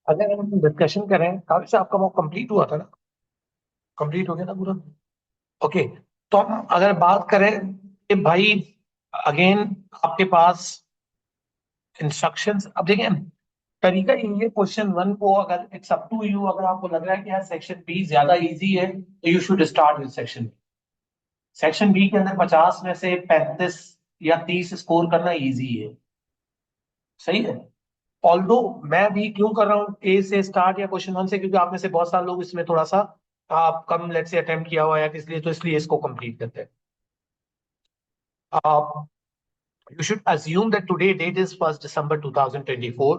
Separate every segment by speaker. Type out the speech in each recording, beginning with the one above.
Speaker 1: अगर हम डिस्कशन करें काफी से आपका वो कंप्लीट हुआ था ना, कंप्लीट हो गया था पूरा। ओके। तो हम अगर बात करें कि भाई अगेन आपके पास इंस्ट्रक्शंस, अब देखिए तरीका यही है। क्वेश्चन वन को अगर इट्स अप टू यू, अगर आपको लग रहा है कि यार सेक्शन बी ज्यादा इजी है तो you should start with section. Section B के अंदर 50 में से 35 या 30 स्कोर करना इजी है। सही है। ऑल्दो मैं भी क्यों कर रहा हूँ ए से स्टार्ट या क्वेश्चन वन से, क्योंकि आप में से बहुत सारे लोग इसमें थोड़ा सा आप कम लेट से अटेम्प्ट किया हुआ है इसलिए, तो इसलिए इसको कंप्लीट करते हैं आप। You should assume that today date is 1st December 2024.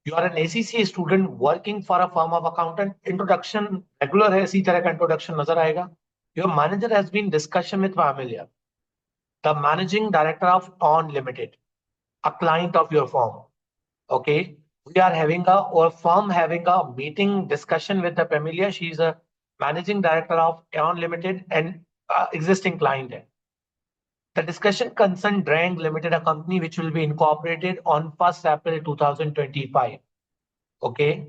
Speaker 1: You are an ACCA student working for a firm of accountant. Introduction regular है, इसी तरह का introduction नजर आएगा. Your manager has been discussion with Familia, the managing director of On Limited, a client of your firm. Okay, we are having our firm having a meeting discussion with the Familia. She is a managing director of On Limited and existing client. The discussion concerned Drang Limited, a company which will be incorporated on 1st April 2025. Okay.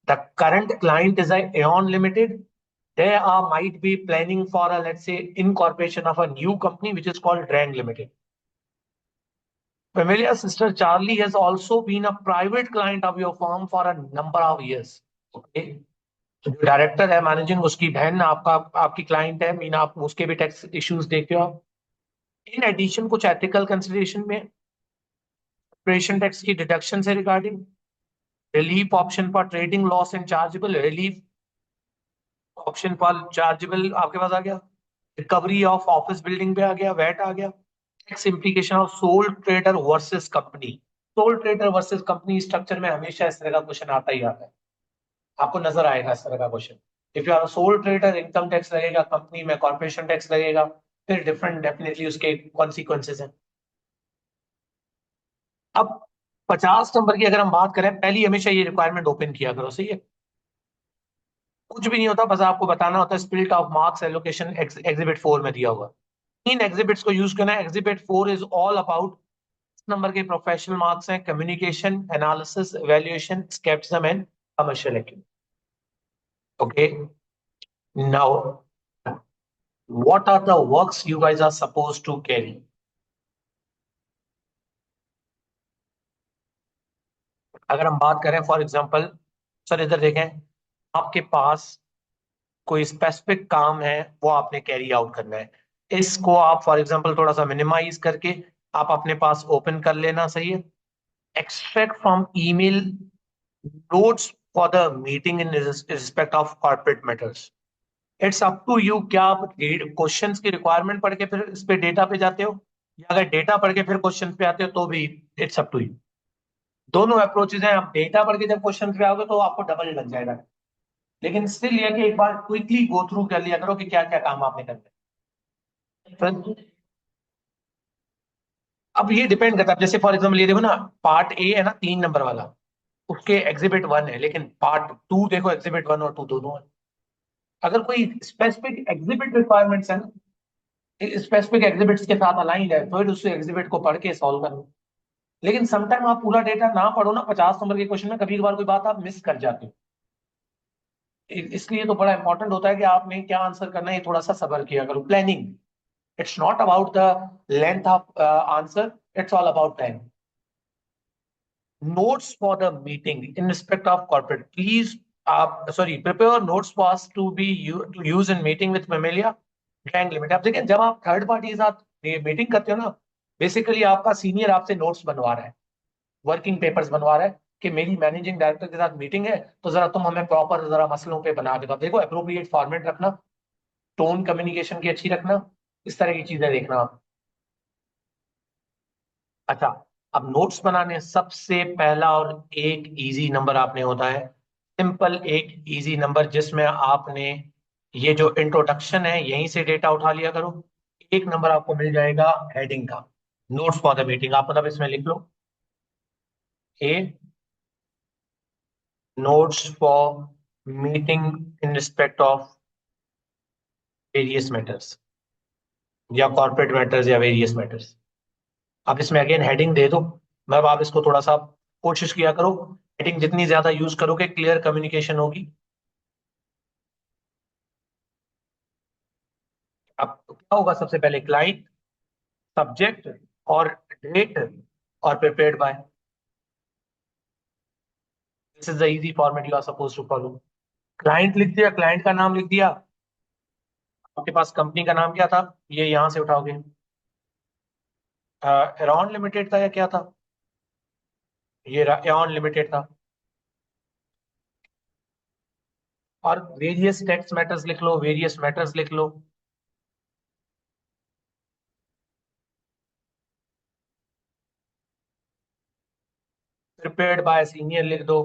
Speaker 1: The current client is a Aeon Limited. They are might be planning for a, let's say, incorporation of a new company which is called Drang Limited. Familia's sister Charlie has also been a private client of your firm for a number of years. Okay. जो director है managing, उसकी बहन आपका आपकी client है, mean आप उसके भी टैक्स इश्यूज देखते हो आप। इन एडिशन कुछ एथिकल कंसिडरेशन में ऑपरेशन टैक्स की डिडक्शन से regarding relief option for trading loss and chargeable, relief option for chargeable आपके पास आ गया। रिकवरी ऑफ ऑफिस बिल्डिंग पे आ गया, वैट आ गया। Tax implication of soul trader versus company. Soul trader versus company structure में हमेशा इस तरह का क्वेश्चन आता ही आता है, आपको नजर आएगा इस तरह का question. If you are sole trader income tax लगेगा, कंपनी में कॉर्पोरेशन टैक्स लगेगा, फिर डिफरेंट डेफिनेटली उसके कॉन्सिक्वेंसेज हैं। अब 50 नंबर की अगर हम बात करें, पहली हमेशा ये रिक्वायरमेंट ओपन किया करो, सही है। कुछ भी नहीं होता, बस आपको बताना होता है spirit of marks allocation exhibit 4 में दिया हुआ। इन एग्जिबिट्स को यूज करना है। Exhibit 4 is all about number के प्रोफेशनल मार्क्स हैं, communication, analysis, valuation, scepticism and commercial acting. Okay, now what are the works you guys are supposed to carry. अगर हम बात करें फॉर एग्जांपल, सर इधर देखें, आपके पास कोई स्पेसिफिक काम है वो आपने कैरी आउट करना है। इसको आप फॉर एग्जांपल थोड़ा सा मिनिमाइज करके आप अपने पास ओपन कर लेना, सही है। Extract from email notes for the meeting in respect of corporate matters. It's up to you, क्या आप क्वेश्चंस की रिक्वायरमेंट पढ़ के फिर इस पे डेटा पे जाते हो, या अगर डेटा पढ़ के फिर क्वेश्चंस पे आते हो तो भी इट्स अप टू यू। दोनों अप्रोचेज हैं। आप डेटा पढ़ के जब क्वेश्चन पे आओगे तो आपको डबल लग जाएगा, लेकिन स्टिल ये कि एक बार क्विकली गो थ्रू कर लिया करो कि क्या क्या काम आपने करना है। अब ये डिपेंड करता है, जैसे फॉर एग्जाम्पल ये देखो ना, पार्ट ए है ना 3 नंबर वाला, उसके एग्जिबिट 1 है, लेकिन पार्ट 2 देखो एग्जिबिट 1 और 2 दोनों है। अगर कोई स्पेसिफिक एग्जिबिट रिक्वायरमेंट्स है ना, स्पेसिफिक एग्जिबिट्स के साथ अलाइंड है, तो फिर उस एग्जिबिट को पढ़ के सॉल्व करो। लेकिन समटाइम आप पूरा डेटा ना पढ़ो ना, 50 नंबर के क्वेश्चन में कभी कभार कोई बात आप मिस कर जाते हो। इसलिए तो बड़ा इंपॉर्टेंट होता है कि आपने क्या आंसर करना है, ये थोड़ा सा सबर किया करो। Planning, it's not about the length of answer, it's all about planning. Notes for the meeting in respect of corporate. Please, sorry, prepare notes for us to be to use in meeting with Mammalia Gang Limited. आप देखिए, जब आप third party के साथ meeting करते हो ना, basically आपका सीनियर आपसे नोट्स बनवा रहा है, वर्किंग पेपर्स बनवा रहा है कि मेरी मैनेजिंग डायरेक्टर के साथ मीटिंग है, तो जरा तुम हमें प्रॉपर जरा मसलों पे बना के दो। देखो अप्रोप्रिएट फॉर्मेट रखना, टोन कम्युनिकेशन की अच्छी रखना, इस तरह की चीजें देखना आप। अच्छा, अब नोट्स बनाने सबसे पहला और एक इजी नंबर आपने होता है, सिंपल एक इजी नंबर, जिसमें आपने ये जो इंट्रोडक्शन है यहीं से डेटा उठा लिया करो। एक नंबर आपको मिल जाएगा हेडिंग का, नोट्स फॉर द मीटिंग। आप मतलब इसमें लिख लो a, notes for meeting in respect of various matters, या कॉर्पोरेट मैटर्स या वेरियस मैटर्स। आप इसमें अगेन हेडिंग दे दो। मतलब आप इसको थोड़ा सा कोशिश किया करो हेडिंग जितनी ज्यादा यूज करोगे क्लियर कम्युनिकेशन होगी। अब क्या होगा, सबसे पहले क्लाइंट, सब्जेक्ट और डेट और prepared by. This is the easy format you are suppose to follow. Client लिख दिया, क्लाइंट का नाम लिख दिया। आपके पास कंपनी का नाम क्या था, ये यहां से उठाओगे। एरॉन लिमिटेड था या क्या था, ये एरॉन लिमिटेड था। और वेरियस टैक्स मैटर्स लिख लो, वेरियस मैटर्स लिख लो। प्रिपेयर्ड बाय सीनियर लिख दो,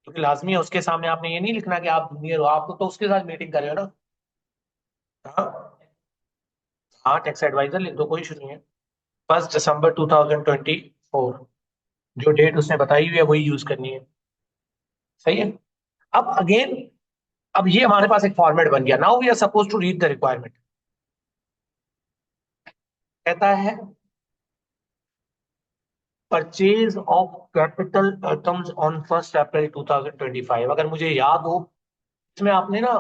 Speaker 1: क्योंकि लाजमी है उसके सामने आपने ये नहीं लिखना कि आप जूनियर हो, आप तो उसके साथ मीटिंग कर रहे हो ना। हाँ, हाँ टैक्स एडवाइजर लिख दो, कोई इशू नहीं है। 1 दिसंबर 2024, जो डेट उसने बताई हुई है वही यूज करनी है। सही है। अब अगेन, अब ये हमारे पास एक फॉर्मेट बन गया। Now we are suppose to read the requirement. कहता है purchase of capital items on 1 April 2025। अगर मुझे याद हो, इसमें आपने ना,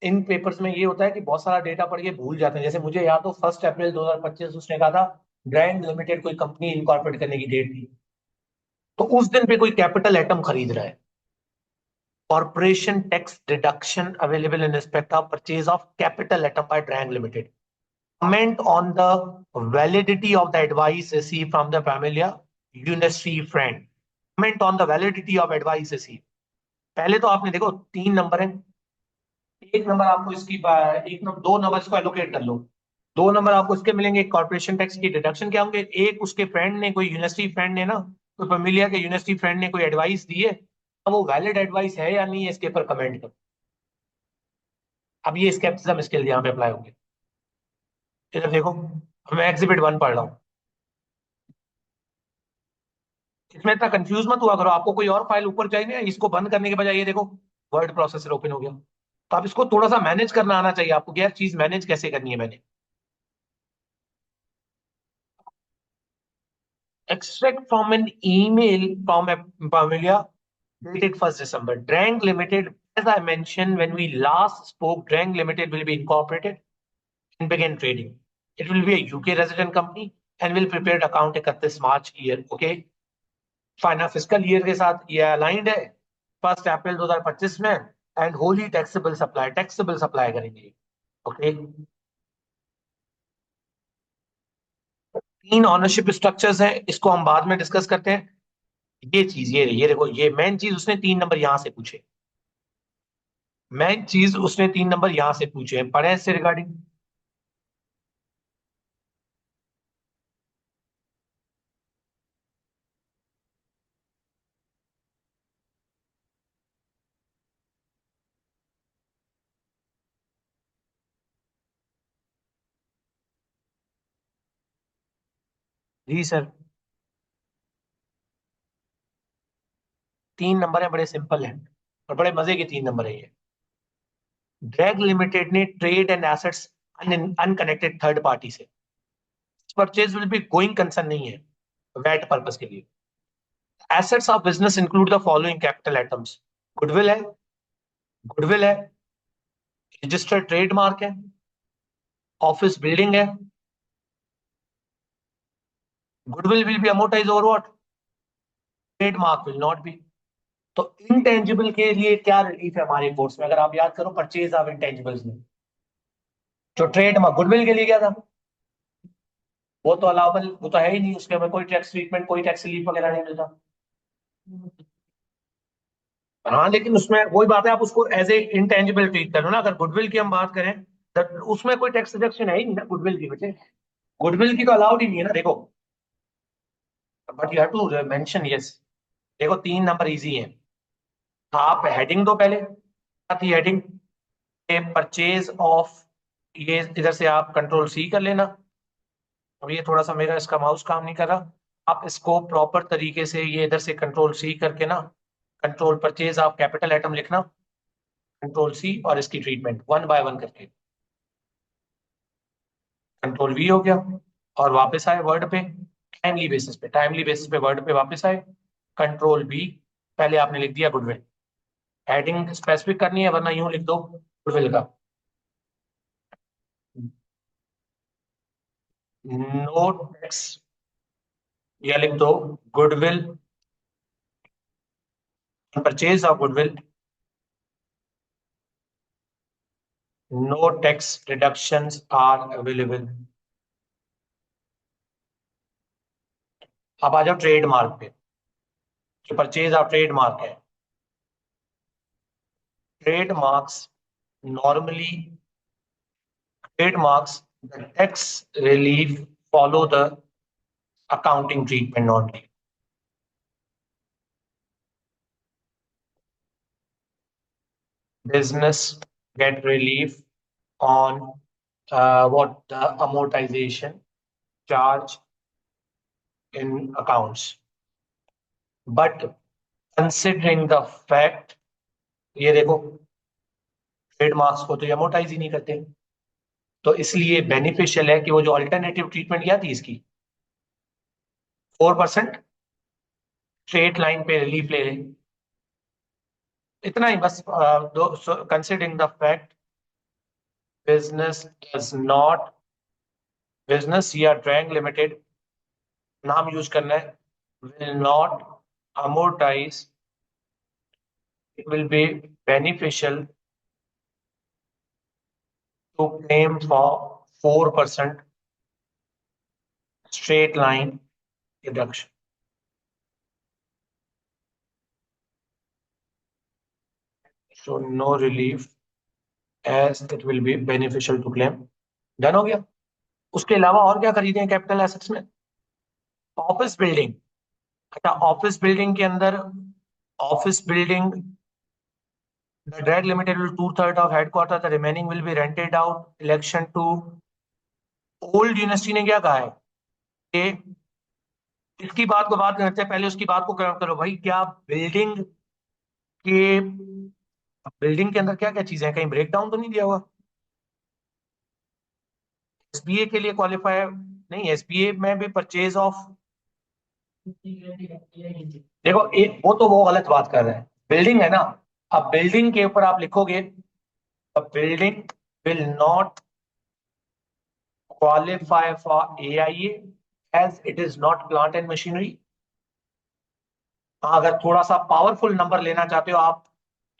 Speaker 1: इन पेपर्स में ये होता है कि बहुत सारा डेटा पढ़ के भूल जाते हैं। जैसे मुझे याद हो 1 अप्रैल 2025 उसने कहा था ग्रैंड लिमिटेड कोई कंपनी इनकॉर्पोरेट करने की डेट थी, तो उस दिन पे कोई कैपिटल आइटम खरीद रहा है। Corporation tax deduction available in respect of purchase of capital item by Drang limited. Comment on the validity of the advice received from the familiar university friend. Comment on the validity of advice received. पहले तो आपने देखो 3 number है, एक number आपको इसकी एक number, 2 number इसको एलोकेट कर लो। 2 नंबर आपको इसके मिलेंगे, कॉर्पोरेशन टैक्स की डिडक्शन क्या होंगे। एक उसके फ्रेंड ने, कोई यूनिवर्सिटी फ्रेंड ने ना, कोई फेमिलियर के यूनिवर्सिटी फ्रेंड ने कोई एडवाइस दी है, अब वो वैलिड एडवाइस है या नहीं है इसके ऊपर कमेंट करो। अब ये स्केप्टिज्म स्किल यहाँ पे अप्लाई होंगे। इधर देखो, मैं एग्जिबिट 1 पढ़ रहा हूँ। इसमें इतना कंफ्यूज मत हुआ करो, आपको कोई और फाइल ऊपर चाहिए, इसको बंद करने के बजाय ये देखो वर्ड प्रोसेसर ओपन हो गया। तो आप इसको थोड़ा सा मैनेज करना आना चाहिए आपको कि यार चीज मैनेज कैसे करनी है मैंने। Extract from an email from a familiar dated 1 December. Drang Limited, as I mentioned when we last spoke, Drang Limited will be incorporated and begin trading. It will be a UK resident company and will prepare account 31 March year. Okay, final fiscal year के साथ ये aligned है 1 April 2025 में। And Holi taxable supply करेंगे। Okay, 3 ownership structures हैं, इसको हम बाद में डिस्कस करते हैं। ये चीज, ये देखो, ये मेन चीज उसने 3 नंबर यहां से पूछे। मेन चीज उसने 3 नंबर यहां से पूछे हैं, पढ़े इससे रिगार्डिंग। जी सर। 3 नंबर है, बड़े सिंपल है और बड़े मजे के 3 नंबर है ये। ड्रैग लिमिटेड ने trade and assets unconnected third party से, purchase will be going concern नहीं है वैट पर्पस के लिए। Assets of business include the following capital items. Goodwill है, गुडविल है, रजिस्टर्ड ट्रेडमार्क है, ऑफिस बिल्डिंग है। Goodwill will be amortise over what, trademark will not be. तो intangible के लिए क्या रिलीफ है हमारे कोर्स में, अगर आप याद करो परचेज ऑफ इंटेंजिबल्स में, जो ट्रेडमार्क गुडविल के लिए क्या था, वो तो अलाउबल, वो तो है ही नहीं, उसके में कोई टैक्स ट्रीटमेंट, कोई टैक्स रिलीफ वगैरह नहीं मिलता। हाँ लेकिन उसमें वही बात है, आप उसको एज ए इंटेंजिबल ट्रीट करो ना। अगर गुडविल की हम बात करें तो उसमें कोई टैक्स डिडक्शन है ही नहीं ना गुडविल की वजह। गुडविल की तो अलाउड ही नहीं है ना, देखो। But you have to mention, yes. देखो 3 नंबर इजी है। आप हेडिंग दो पहले, साथ ही हेडिंग परचेज ऑफ, ये इधर से आप कंट्रोल सी कर लेना। अब ये थोड़ा सा मेरा इसका माउस काम नहीं कर रहा, आप इसको प्रॉपर तरीके से ये इधर से कंट्रोल सी करके ना, कंट्रोल परचेज आप कैपिटल आइटम लिखना, कंट्रोल सी और इसकी ट्रीटमेंट 1 बाय 1 करके, कंट्रोल वी हो गया। और वापस आए वर्ड पे, टाइमली बेसिस पे, टाइमली बेसिस पे वर्ड पे वापस आए, कंट्रोल बी, पहले आपने लिख दिया गुडविल, हेडिंग स्पेसिफिक करनी है वरना यूं लिख दो गुडविल का, नो टैक्स, या लिख दो goodwill, purchase of goodwill, no tax deductions are available. अब आ जाओ ट्रेडमार्क पे, जो परचेज ऑफ ट्रेडमार्क है। Trademarks normally, trademarks the tax relief follow the accounting treatment normally. Business get relief on what the amortization charge in accounts, but considering the fact, ये देखो trademarks को तो अमोर्टाइज ही नहीं करते, तो इसलिए बेनिफिशियल है कि वो जो अल्टरनेटिव ट्रीटमेंट क्या थी इसकी, 4% स्ट्रेट लाइन पे रिलीफ ले लें, इतना ही बस। Considering the fact business does not, business या ड्रैंग लिमिटेड नाम यूज करना है, will not amortize, it will be beneficial to claim for 4% straight line deduction. So no relief as it will be beneficial to claim. Done हो गया। उसके अलावा और क्या खरीदे हैं कैपिटल एसेट्स में? Office building. अच्छा, ऑफिस बिल्डिंग के अंदर, office building the direct limited will 2/3 of headquarter, the remaining will be rented out, election to old university ने क्या कहा है कि इसकी बात को बात करते हैं, पहले उसकी बात को करो भाई, क्या के बिल्डिंग के अंदर क्या क्या चीजें हैं, कहीं ब्रेक डाउन तो नहीं दिया हुआ? एसबीए के लिए क्वालिफाई नहीं, एसबीए में भी परचेज ऑफ, देखो वो तो वो गलत बात कर रहे हैं, बिल्डिंग है ना। अब बिल्डिंग के ऊपर आप लिखोगे building will not qualify for AIA as it is not plant and machinery. अगर थोड़ा सा पावरफुल नंबर लेना चाहते हो आप,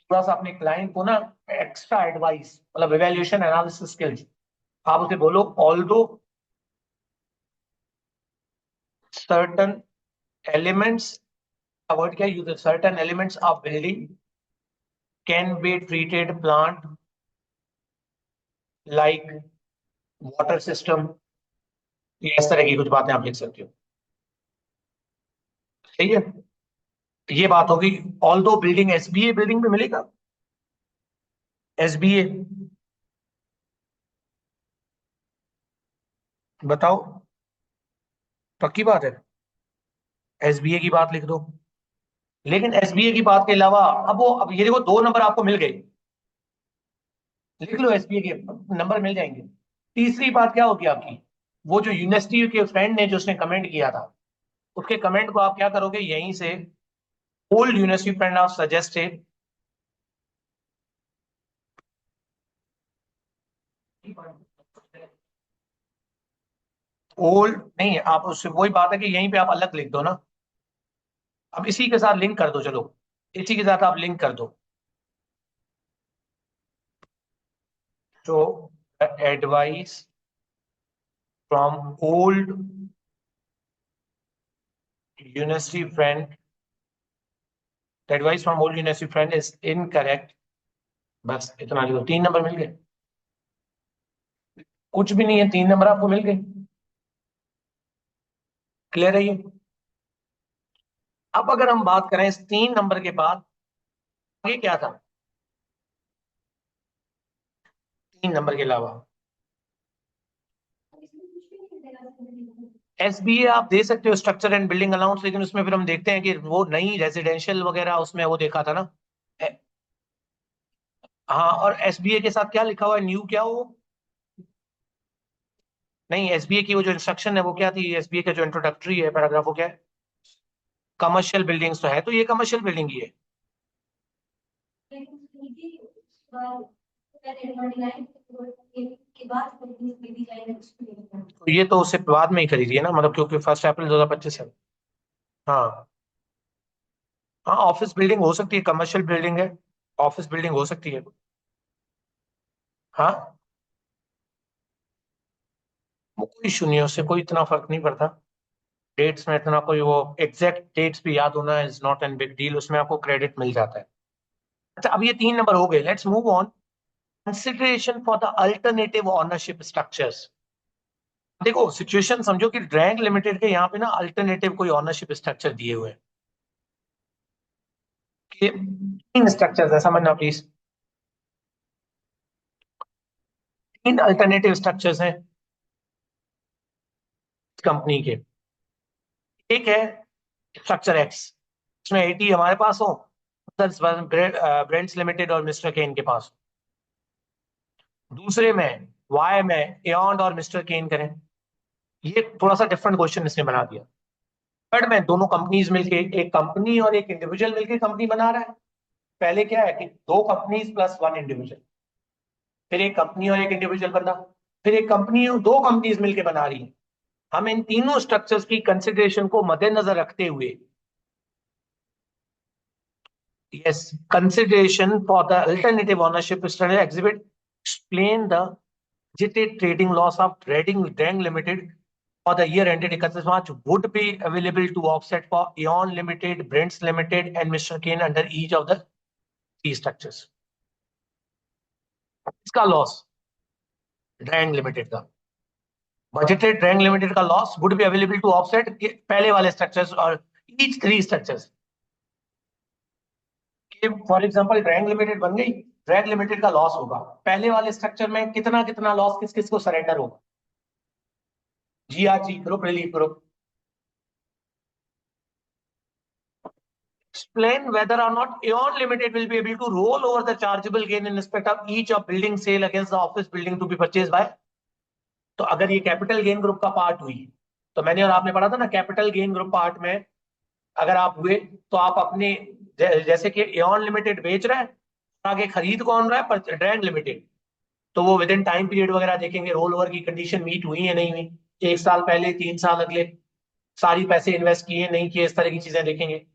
Speaker 1: थोड़ा सा अपने क्लाइंट को ना एक्स्ट्रा एडवाइस, मतलब इवैल्यूएशन एनालिसिस स्किल्स, आप उसे बोलो ऑल्दो सर्टन एलिमेंट्स, वर्ड क्या यूज है, certain elements of building can be treated plant like water system, इस तरह की कुछ बातें आप लिख सकते हो। सही है, ये बात होगी। ऑल्दो बिल्डिंग, एसबीए बिल्डिंग में मिलेगा, एसबीए बताओ, पक्की बात है, एसबीए की बात लिख दो। लेकिन एसबीए की बात के अलावा अब ये देखो 2 नंबर आपको मिल गए, लिख लो एसबीए के नंबर मिल जाएंगे। तीसरी बात क्या होगी आपकी, वो जो यूनिवर्सिटी के फ्रेंड ने जो उसने कमेंट किया था, उसके कमेंट को आप क्या करोगे, यहीं से old university friend of suggested, old नहीं, आप उससे वही बात है कि यहीं पे आप अलग लिख दो ना। अब इसी के साथ लिंक कर दो, चलो इसी के साथ आप लिंक कर दो। तो advice from old university friend, advice from old university friend is incorrect, बस इतना लिखो, 3 नंबर मिल गए। कुछ भी नहीं है, 3 नंबर आपको मिल गए। क्लियर है ये? अब अगर हम बात करें इस 3 नंबर के बाद आगे क्या था, 3 नंबर के अलावा एसबीए आप दे सकते हो, स्ट्रक्चर एंड बिल्डिंग अलाउंस, लेकिन उसमें फिर हम देखते हैं कि वो नई रेजिडेंशियल वगैरह उसमें वो देखा था ना। ए- हाँ, और एसबीए के साथ क्या लिखा हुआ है, न्यू क्या हो, नहीं एसबीए की वो जो इंस्ट्रक्शन है वो क्या थी, एसबीए का जो इंट्रोडक्टरी है पैराग्राफ, वो क्या है? कमर्शियल बिल्डिंग्स तो है, तो ये कमर्शियल बिल्डिंग ही है। तो ये तो उससे बाद में ही खरीदी है ना, मतलब क्योंकि 1 अप्रैल 2025 है। हाँ हाँ, ऑफिस बिल्डिंग हो सकती है, कमर्शियल बिल्डिंग है, ऑफिस बिल्डिंग हो सकती है। हाँ, वो कोई इशू नहीं है, उससे कोई इतना फर्क नहीं पड़ता। डेट्स में इतना कोई वो एग्जैक्ट डेट्स भी याद होना is not an big deal, उसमें आपको क्रेडिट मिल जाता है। अच्छा, अब ये 3 नंबर हो गए, let's move on. Consideration for the alternative ownership structures. देखो सिचुएशन समझो कि ड्रैंक लिमिटेड के यहाँ पे ना अल्टरनेटिव कोई ओनरशिप स्ट्रक्चर दिए हुए हैं, कि 3 स्ट्रक्चर्स है, समझना प्लीज। 3 अल्टरनेटिव स्ट्रक्चर्स हैं कंपनी के। एक है स्ट्रक्चर एक्स, इसमें 80 हमारे पास हो, ब्रेंड्स लिमिटेड और मिस्टर केन के पास। दूसरे में वाई में एॉन और मिस्टर केन करें। ये थोड़ा सा डिफरेंट क्वेश्चन इसने बना दिया। थर्ड में दोनों कंपनीज मिलके, एक कंपनी और एक इंडिविजुअल मिलके कंपनी बना रहा है। पहले क्या है कि 2 कंपनीज प्लस 1 इंडिविजुअल, फिर एक कंपनी और एक इंडिविजुअल बना, फिर एक कंपनी और 2 कंपनीज मिलके बना रही है। हम इन तीनों स्ट्रक्चर्स की कंसिडरेशन को मद्देनजर रखते हुए, yes, consideration for the alternative ownership structure exhibit explain the budgeted trading loss of Drang Limited for the year ended 31 March would be available to offset for Aeon Limited, Brents Limited, and Mr. Kane under each of the three structures. इसका loss Drang limited का, budgeted Drang limited का loss would be available to offset पहले वाले structures और each 3 structures. For example Drang limited बन गई, drank limited का loss होगा, पहले वाले स्ट्रक्चर में कितना कितना लॉस किस किस को सरेंडर होगा। GRG group, relief group. Explain whether or not Aeon Limited will be able to roll over the chargeable gain in respect of each of building sale against the office building to be purchased by। तो अगर ये capital gain group का part हुई, तो मैंने और आपने पढ़ा था ना, कैपिटल गेन ग्रुप पार्ट में अगर आप हुए तो आप अपने जैसे कि एॉन लिमिटेड बेच रहा है, आगे खरीद कौन रहा है, पर ड्रैंग लिमिटेड, तो वो विद इन टाइम पीरियड वगैरह देखेंगे, रोल ओवर की कंडीशन मीट हुई है नहीं हुई, 1 साल पहले, 3 साल अगले, सारी पैसे इन्वेस्ट किए नहीं किए, इस तरह की चीजें देखेंगे।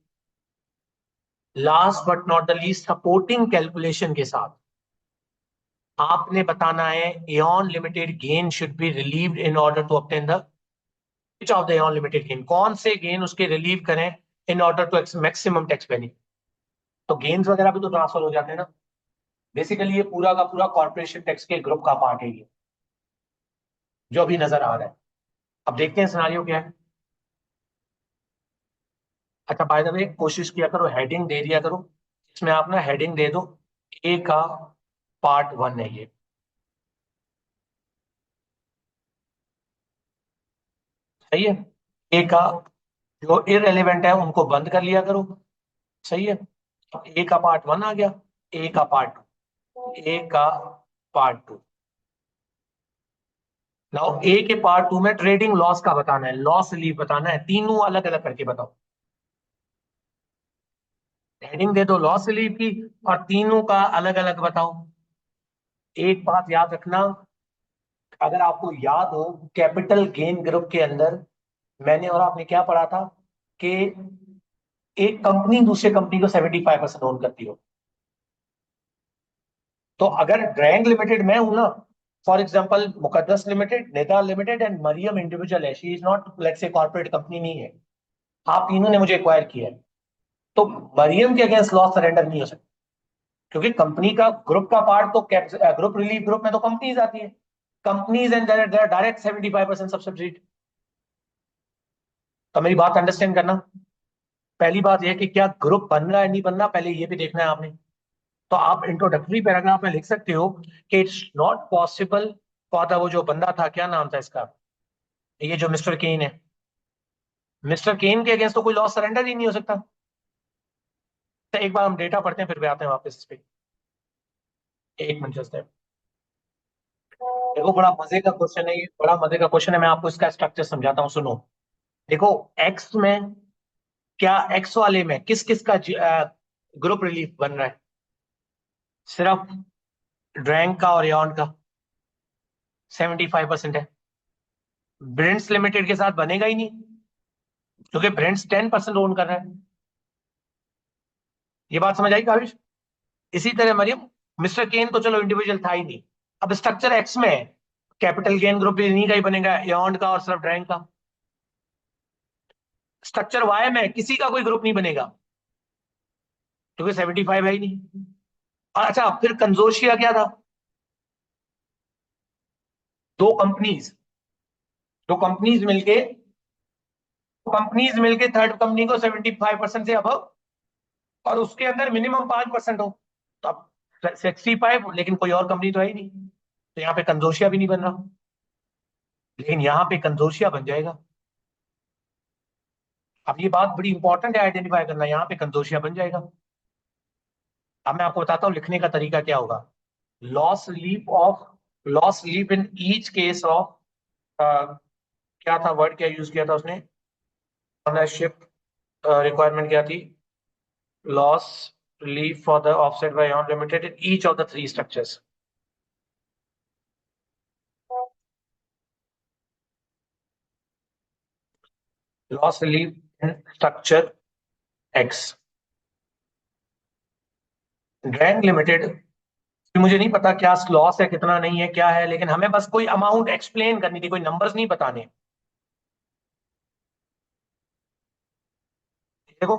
Speaker 1: Last but not the least, supporting calculation के साथ आपने बताना है Aon limited gain should be relieved in order to obtain the which of the Aon limited gain, कौन से गेन उसके रिलीव करें in order to maximum tax benefit. तो गेन्स वगैरह भी तो ट्रांसफर हो जाते हैं ना। बेसिकली ये पूरा का पूरा कॉर्पोरेशन टैक्स के ग्रुप का पार्ट है ये, जो अभी नजर आ रहा है। अब देखते हैं सिनारियो क्या है। अच्छा, बाय द वे कोशिश किया करो हेडिंग दे दिया करो, इसमें आप ना हेडिंग दे दो, ए का पार्ट 1 है ये, सही है। ए का जो इररेलेवेंट है उनको बंद कर लिया करो, सही है। ए का पार्ट 1 आ गया, ए का पार्ट 2, ए का पार्ट 2। नाउ ए के पार्ट 2 में ट्रेडिंग लॉस का बताना है, लॉस रिलीफ बताना है, तीनों अलग अलग करके बताओ। हेडिंग दे दो लॉस रिलीफ की, और तीनों का अलग अलग बताओ। एक बात याद रखना, अगर आपको याद हो, कैपिटल गेन ग्रुप के अंदर मैंने और आपने क्या पढ़ा था कि एक कंपनी दूसरे कंपनी को 75% ओन करती हो। तो अगर ड्रैंग लिमिटेड मैं हूं ना, for example Muqaddas limited, Nida limited and Mariam individual है, she is not let's say corporate company नहीं है, आप तीनों ने मुझे एक्वायर किया है, तो मरियम के अगेंस्ट लॉस सरेंडर नहीं हो सकता, क्योंकि कंपनी का ग्रुप का पार्ट तो ग्रुप रिलीफ ग्रुप में तो कंपनीज आती है, कंपनीज एंड डायरेक्ट 75% सब्सिडी। तो मेरी बात अंडरस्टैंड करना, पहली बात यह कि क्या ग्रुप बन रहा है नहीं बन रहा, पहले ये भी देखना है आपने। तो आप इंट्रोडक्टरी पैराग्राफ में लिख सकते हो कि it's not possible for the, वो जो बंदा था क्या नाम था इसका, ये जो मिस्टर केन है, मिस्टर केन के अगेंस्ट तो कोई लॉस सरेंडर ही नहीं हो सकता। तो एक बार हम डेटा पढ़ते हैं फिर भी आते हैं वापस इस पे। एक मिनट जस्ट है। देखो बड़ा मजे का क्वेश्चन है ये, बड़ा मजे का क्वेश्चन है, मैं आपको इसका स्ट्रक्चर समझाता हूँ, सुनो। देखो एक्स में क्या एक्स वाले में किस किस का ग्रुप रिलीफ बन रहा है? सिर्फ ड्रैंक का और यार्न का 75% है। ब्रिंट्स लिमिटेड के साथ बनेगा ही नहीं, क्योंकि ब्रिंट्स 10% ओन कर रहा है। ये बात समझ आई काविश? इसी तरह मरियम, मिस्टर केन तो चलो इंडिविजुअल था ही नहीं, अब स्ट्रक्चर एक्स में कैपिटल गेन ग्रुप इन्हीं का ही बनेगा, यार्न का और सिर्फ ड्रैंक का। स्ट्रक्चर वाई में किसी का कोई ग्रुप नहीं बनेगा, क्योंकि 75 है ही नहीं। और अच्छा, फिर कंजोर्शिया क्या था? दो कंपनीज दो कंपनीज मिलके थर्ड कंपनी को 75% से अब, और उसके अंदर मिनिमम 5% हो, तो अब 65, लेकिन कोई और कंपनी तो है ही नहीं, तो यहाँ पे कंजोर्शिया भी नहीं बन रहा, लेकिन यहाँ पे कंजोर्शिया बन जाएगा। अब ये बात बड़ी इंपॉर्टेंट है आइडेंटिफाई करना, यहाँ पे कंजोर्शिया बन जाएगा। अब मैं आपको बताता हूँ लिखने का तरीका क्या होगा। Loss relief in each case of, क्या था वर्ड, क्या यूज किया था उसने, ओनरशिप रिक्वायरमेंट क्या थी? Loss relief for the offset by Ion Limited in each of the three structures. Loss relief in structure X. Drang limited, मुझे नहीं पता क्या लॉस है, कितना नहीं है, क्या है, लेकिन हमें बस कोई अमाउंट एक्सप्लेन करनी थी, कोई नंबर्स नहीं बताने। देखो,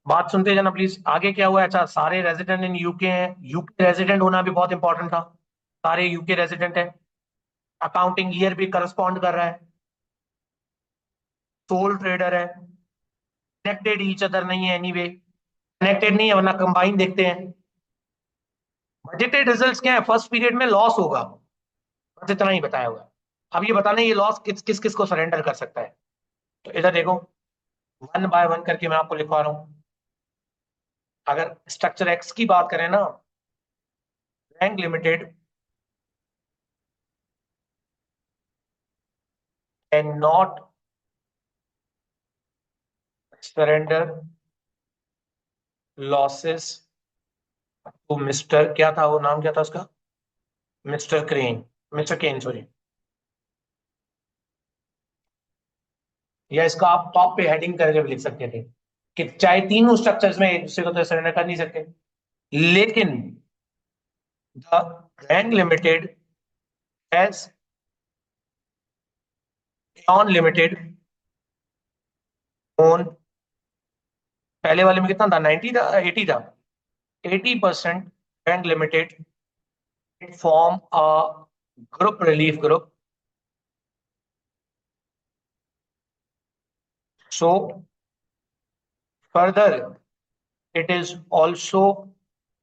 Speaker 1: बात सुनते जाना प्लीज। आगे क्या हुआ है? अच्छा, सारे रेजिडेंट इन यूके हैं, यूके रेजिडेंट होना भी बहुत इंपॉर्टेंट था, सारे यूके रेजिडेंट है। अकाउंटिंग ईयर भी करस्पॉन्ड कर रहा है, सोल ट्रेडर है, कनेक्टेड ईच अदर नहीं है, एनीवे कनेक्टेड नहीं है, वरना कंबाइन देखते हैं। बजटेड रिजल्ट्स क्या है? फर्स्ट पीरियड में लॉस होगा, बस इतना ही बताया हुआ है। अब ये बताना ये लॉस किस किस किस को सरेंडर कर सकता है। तो इधर देखो, वन बाय वन करके मैं आपको लिखवा रहा हूं। अगर स्ट्रक्चर एक्स की बात करें ना, bank limited can not surrender losses to mister, क्या था वो नाम, क्या था उसका, मिस्टर केन सॉरी। या इसका आप टॉप पे हेडिंग करके भी लिख सकते थे कि चाहे तीनों स्ट्रक्चर्स में एक दूसरे को तो सरेंडर कर नहीं सकते, लेकिन the bank limited as on limited own, पहले वाले में कितना था, 90 था, 80 था, 80% bank limited form a group relief group, so further it is also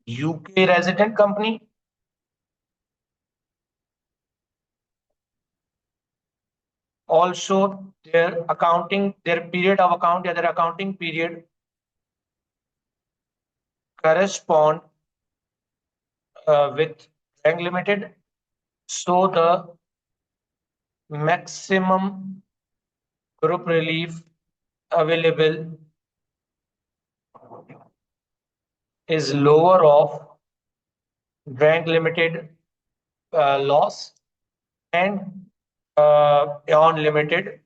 Speaker 1: UK resident company, also their period of account या their accounting period correspond with bank limited, so the maximum group relief available is lower of bank limited loss and on limited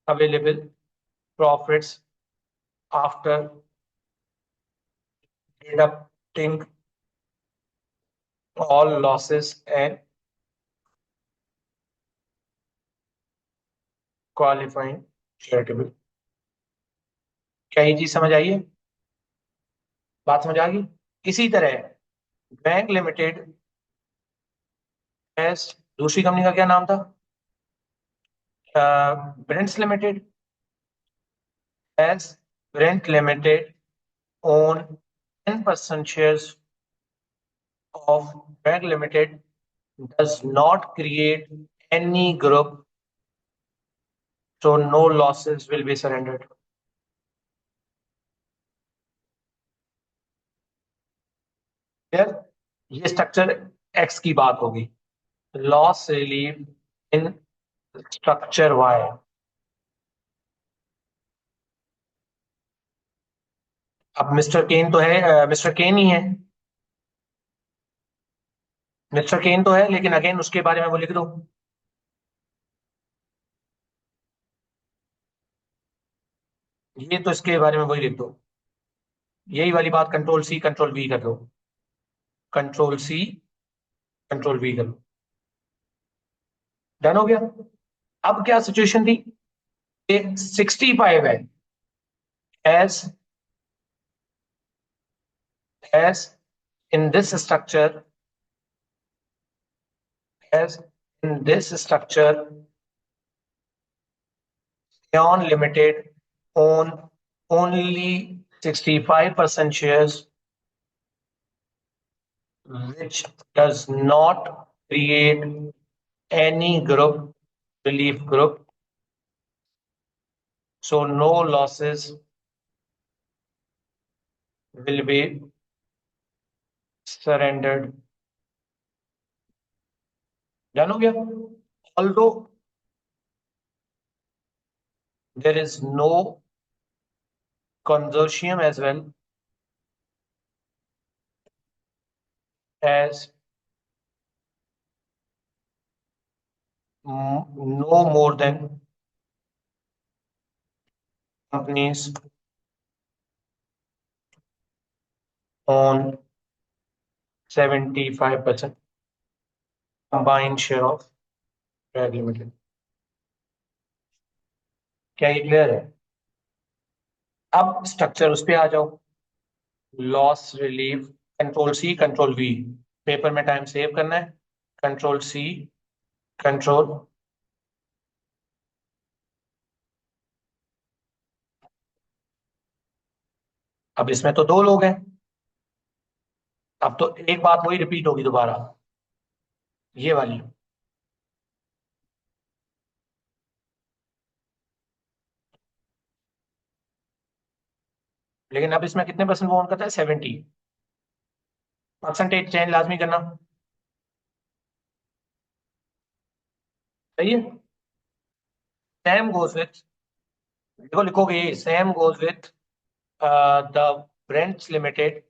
Speaker 1: available profits after deducting all losses and qualifying charitable। क्या ये चीज समझ आई है? बात समझ आ गई? इसी तरह बैंक लिमिटेड एस, दूसरी कंपनी का क्या नाम था, Brents Limited, as Brent Limited own 10% shares of Bank Limited does not create any group, so no losses will be surrendered। फिर ये स्ट्रक्चर एक्स की बात होगी, loss relief in structure Y. अब मिस्टर केन तो है, मिस्टर केन ही है, mister Ken तो है, लेकिन अगेन उसके बारे में वो लिख दो। ये तो इसके बारे में वही लिख दो, यही वाली बात, कंट्रोल सी कंट्रोल वी कर दो, कंट्रोल सी कंट्रोल वी कर दो। डन हो गया। अब क्या सिचुएशन थी, 65 है, as as in this structure, as in this structure, Aeon Limited own only 65% shares, which does not create any group, relief group. So no losses will be surrendered. Done हो गया? Although there is no consortium as well as no more than companies own 75% combined share of Private Limited. क्या ये clear है? अब structure उस पे आ जाओ, loss relief, control C control V, paper में टाइम सेव करना है, कंट्रोल सी कंट्रोल, अब इसमें तो दो लोग हैं, अब तो एक बात वही रिपीट होगी दोबारा, ये वाली, लेकिन अब इसमें कितने परसेंट वो ऑन करता है, 70%, चेंज लाजमी करना। सही है, सेम गोज विथ, देखो लिखोगे ये, same goes with the Brents Limited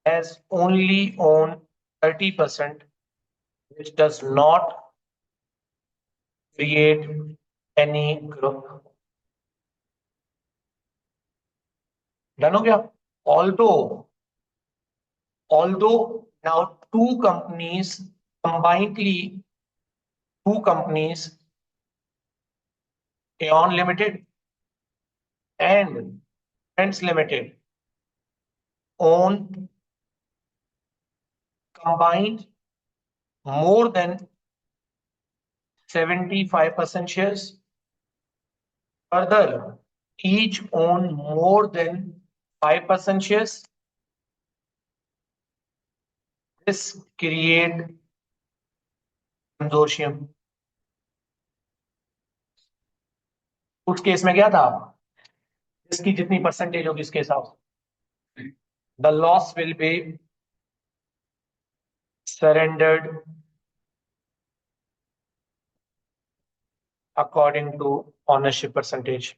Speaker 1: has only own 30%, which does not create any group. Done हो गया? Although, although now two companies combinedly, two companies, Aeon Limited and Friends Limited, own combined more than 75% shares. Further, each own more than 5% shares. This create consortium. उस case में क्या था, इसकी जितनी percentage होगी इसके हिसाब से the loss will be surrendered according to ownership percentage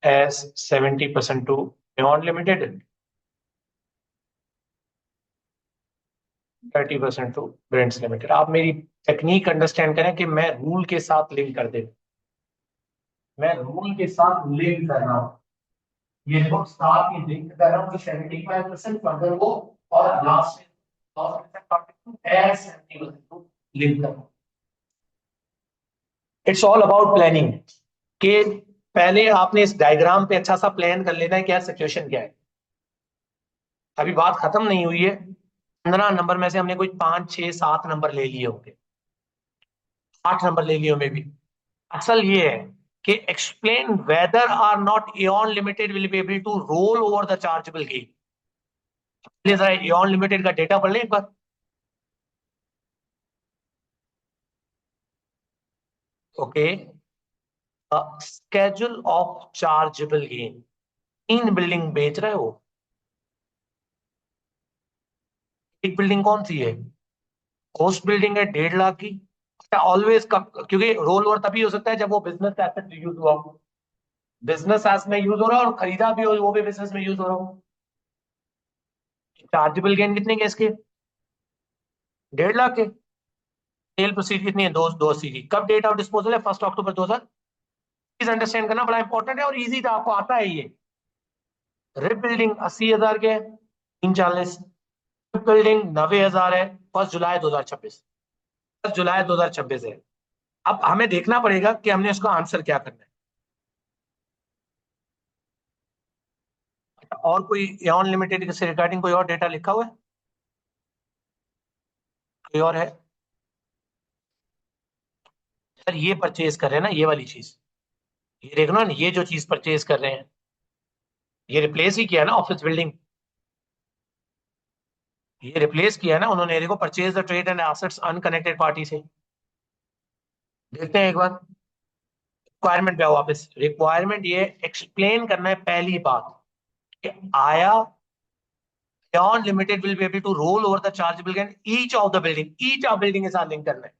Speaker 1: as 70% to Aeon Limited, 30% to Brents Limited। आप मेरी टेक्निक अंडरस्टैंड करें कि मैं रूल के साथ लिंक कर दे, मैं रूल के साथ लिंक कर रहा हूं, ये देखो साथ ही लिंक कर रहा हूं कि 75% फर्दर वो, और लास्ट एज 70% लिंक कर रहा हूं। इट्स ऑल अबाउट प्लानिंग, कि पहले आपने इस डायग्राम पे अच्छा सा प्लान कर लेना है क्या सिचुएशन क्या है। अभी बात खत्म नहीं हुई है, 15 नंबर में से हमने कोई 5 6 7 नंबर ले लिए होंगे, 8 नंबर ले लिए होंगे भी। असल ये है कि explain whether or not Aon Limited will be able to roll over the chargeable gain. जरा एऑन लिमिटेड का डेटा पढ़ लें एक बार। Okay, schedule of chargeable gain, 3 building बेच रहे हो, एक बिल्डिंग कौन सी है, होस्ट बिल्डिंग है 1.5 लाख की। अच्छा ऑलवेज, क्योंकि रोल ओवर तभी हो सकता है जब वो बिजनेस एसेट यूज हुआ हो, बिजनेस एस में यूज हो रहा हो और खरीदा भी हो वो भी बिजनेस में यूज हो रहा हो। चार्जेबल गेन कितने के इसके? 1.5 लाख के। सेल प्रोसीड कितनी है? दो दो सी की। कब डेट ऑफ डिस्पोजल है? 1 अक्टूबर 2000। प्लीज अंडरस्टैंड करना, बड़ा इंपॉर्टेंट है और इजी था, आपको आता है ये। रिप बिल्डिंग 80,000 के है, 340। रिप बिल्डिंग 90,000 है, 1 जुलाई 2026। 1 जुलाई 2026 है। अब हमें देखना पड़ेगा कि हमने इसका आंसर क्या करना है। और कोई एऑन लिमिटेड से रिगार्डिंग कोई और डेटा लिखा हुआ है? कोई और है? सर ये परचेज कर रहे हैं ना, ये वाली चीज, ये देखो ना, ये जो चीज परचेज कर रहे हैं, ये रिप्लेस ही किया है ना ऑफिस बिल्डिंग। ये रिप्लेस किया है ना उन्होंने, देखो purchase the trade and assets unconnected party से। देखते हैं एक बार रिक्वायरमेंट पे आओ वापस। रिक्वायरमेंट ये एक्सप्लेन करना है पहली बात कि आया Beyond Limited will be able to roll over the chargeable gain each of the building, each of building के साथ लिंक करना है।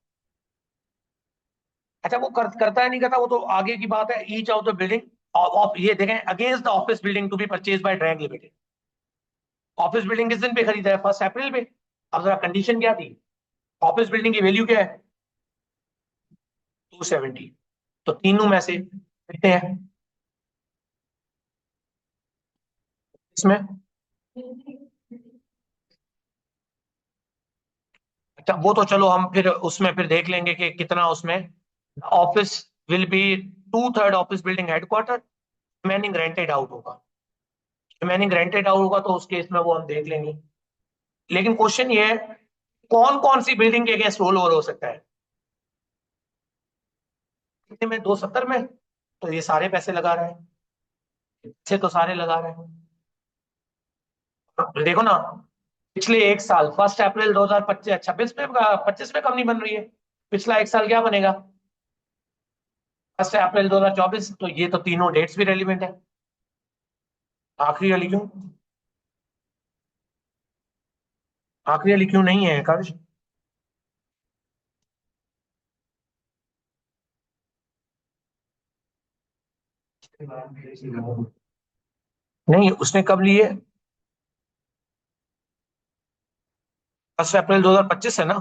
Speaker 1: अच्छा वो करता है नहीं करता वो तो आगे की बात है। Each of the building of, ये देखें, against the office building to be purchase by Drag limited. Office building किस दिन पे खरीदा है? 1 अप्रैल पे। अब जरा कंडीशन क्या थी? ऑफिस बिल्डिंग की वैल्यू क्या है? 270। तो तीनों में से कितने हैं इसमें? अच्छा वो तो चलो हम फिर उसमें फिर देख लेंगे कि कितना उसमें। Office will be 2/3 office building headquarter, remaining rented out होगा। रिमेनिंग रेंटेड आउट होगा तो उस केस में वो हम देख लेंगे। लेकिन क्वेश्चन ये है, कौन कौन सी बिल्डिंग के अगेंस्ट रोल ओवर हो सकता है? कितने में? 270 में। तो ये सारे पैसे लगा रहे हैं, से तो सारे लगा रहे हैं। देखो ना, पिछले एक साल 1 अप्रैल 2025 26 में, 25 में कम नहीं बन रही है। पिछला एक साल क्या बनेगा? 1 अप्रैल 2024। तो ये तो तीनों डेट्स भी रेलिवेंट है। आखिरी वाली क्यों? आखिरी वाली क्यों नहीं है कर्ज? नहीं उसने कब लिए? 1 अप्रैल 2025 है ना।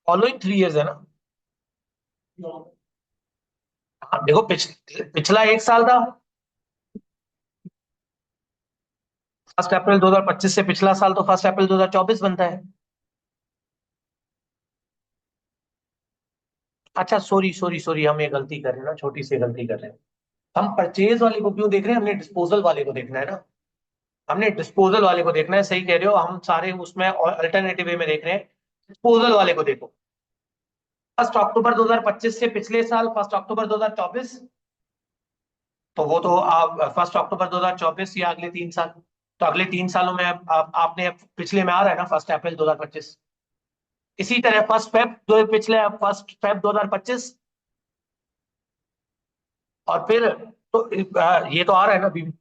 Speaker 1: फॉलोइंग 3 इयर्स है ना। हाँ देखो पिछला एक साल था। 1 अप्रैल 2025 से पिछला साल तो 1 अप्रैल 2024 बनता है। अच्छा सॉरी सॉरी सॉरी, हम ये गलती कर रहे हैं ना, छोटी सी गलती कर रहे हैं। हम परचेज वाले को क्यों देख रहे हैं? हमने डिस्पोजल वाले को देखना है ना। हमने डिस्पोजल वाले को देखना है, सही कह रहे हो। हम सारे उसमें अल्टरनेटिव वे में देख रहे हैं। डिस्पोजल वाले को देखो। 1 अक्टूबर 2025 से पिछले साल 1 अक्टूबर 2024। तो वो तो आप 1 अक्टूबर 2024 या अगले 3 साल। तो अगले 3 सालों में आपने पिछले में आ रहा है ना 1 अप्रैल 2025। इसी तरह 1 फेब जो पिछले 1 फेब 2025। और फिर तो ये तो आ रहा है ना अभी भी।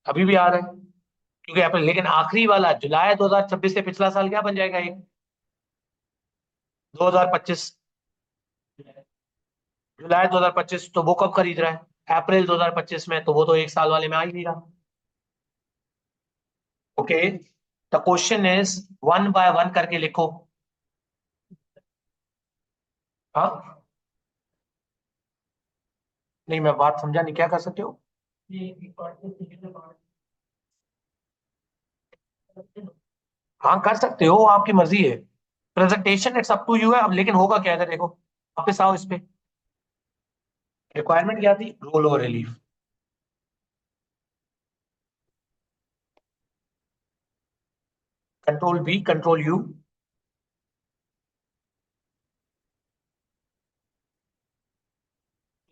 Speaker 1: अभी भी आ रहा है क्योंकि अप्रैल, लेकिन आखिरी वाला जुलाई 2026 से पिछला साल क्या बन जाएगा? एक 2025। जुलाई 2025 तो वो कब खरीद रहा है? अप्रैल 2025 में। तो वो तो एक साल वाले में आ ही नहीं रहा। Okay, the question is one by one करके लिखो। हाँ नहीं मैं बात समझा नहीं, क्या कर सकते हो? हाँ कर सकते हो, आपकी मर्जी है। Presentation it's up to you है। अब लेकिन होगा क्या इधर देखो, वापस आओ इस पे। रिक्वायरमेंट क्या थी? Roll over relief. Control B, control U.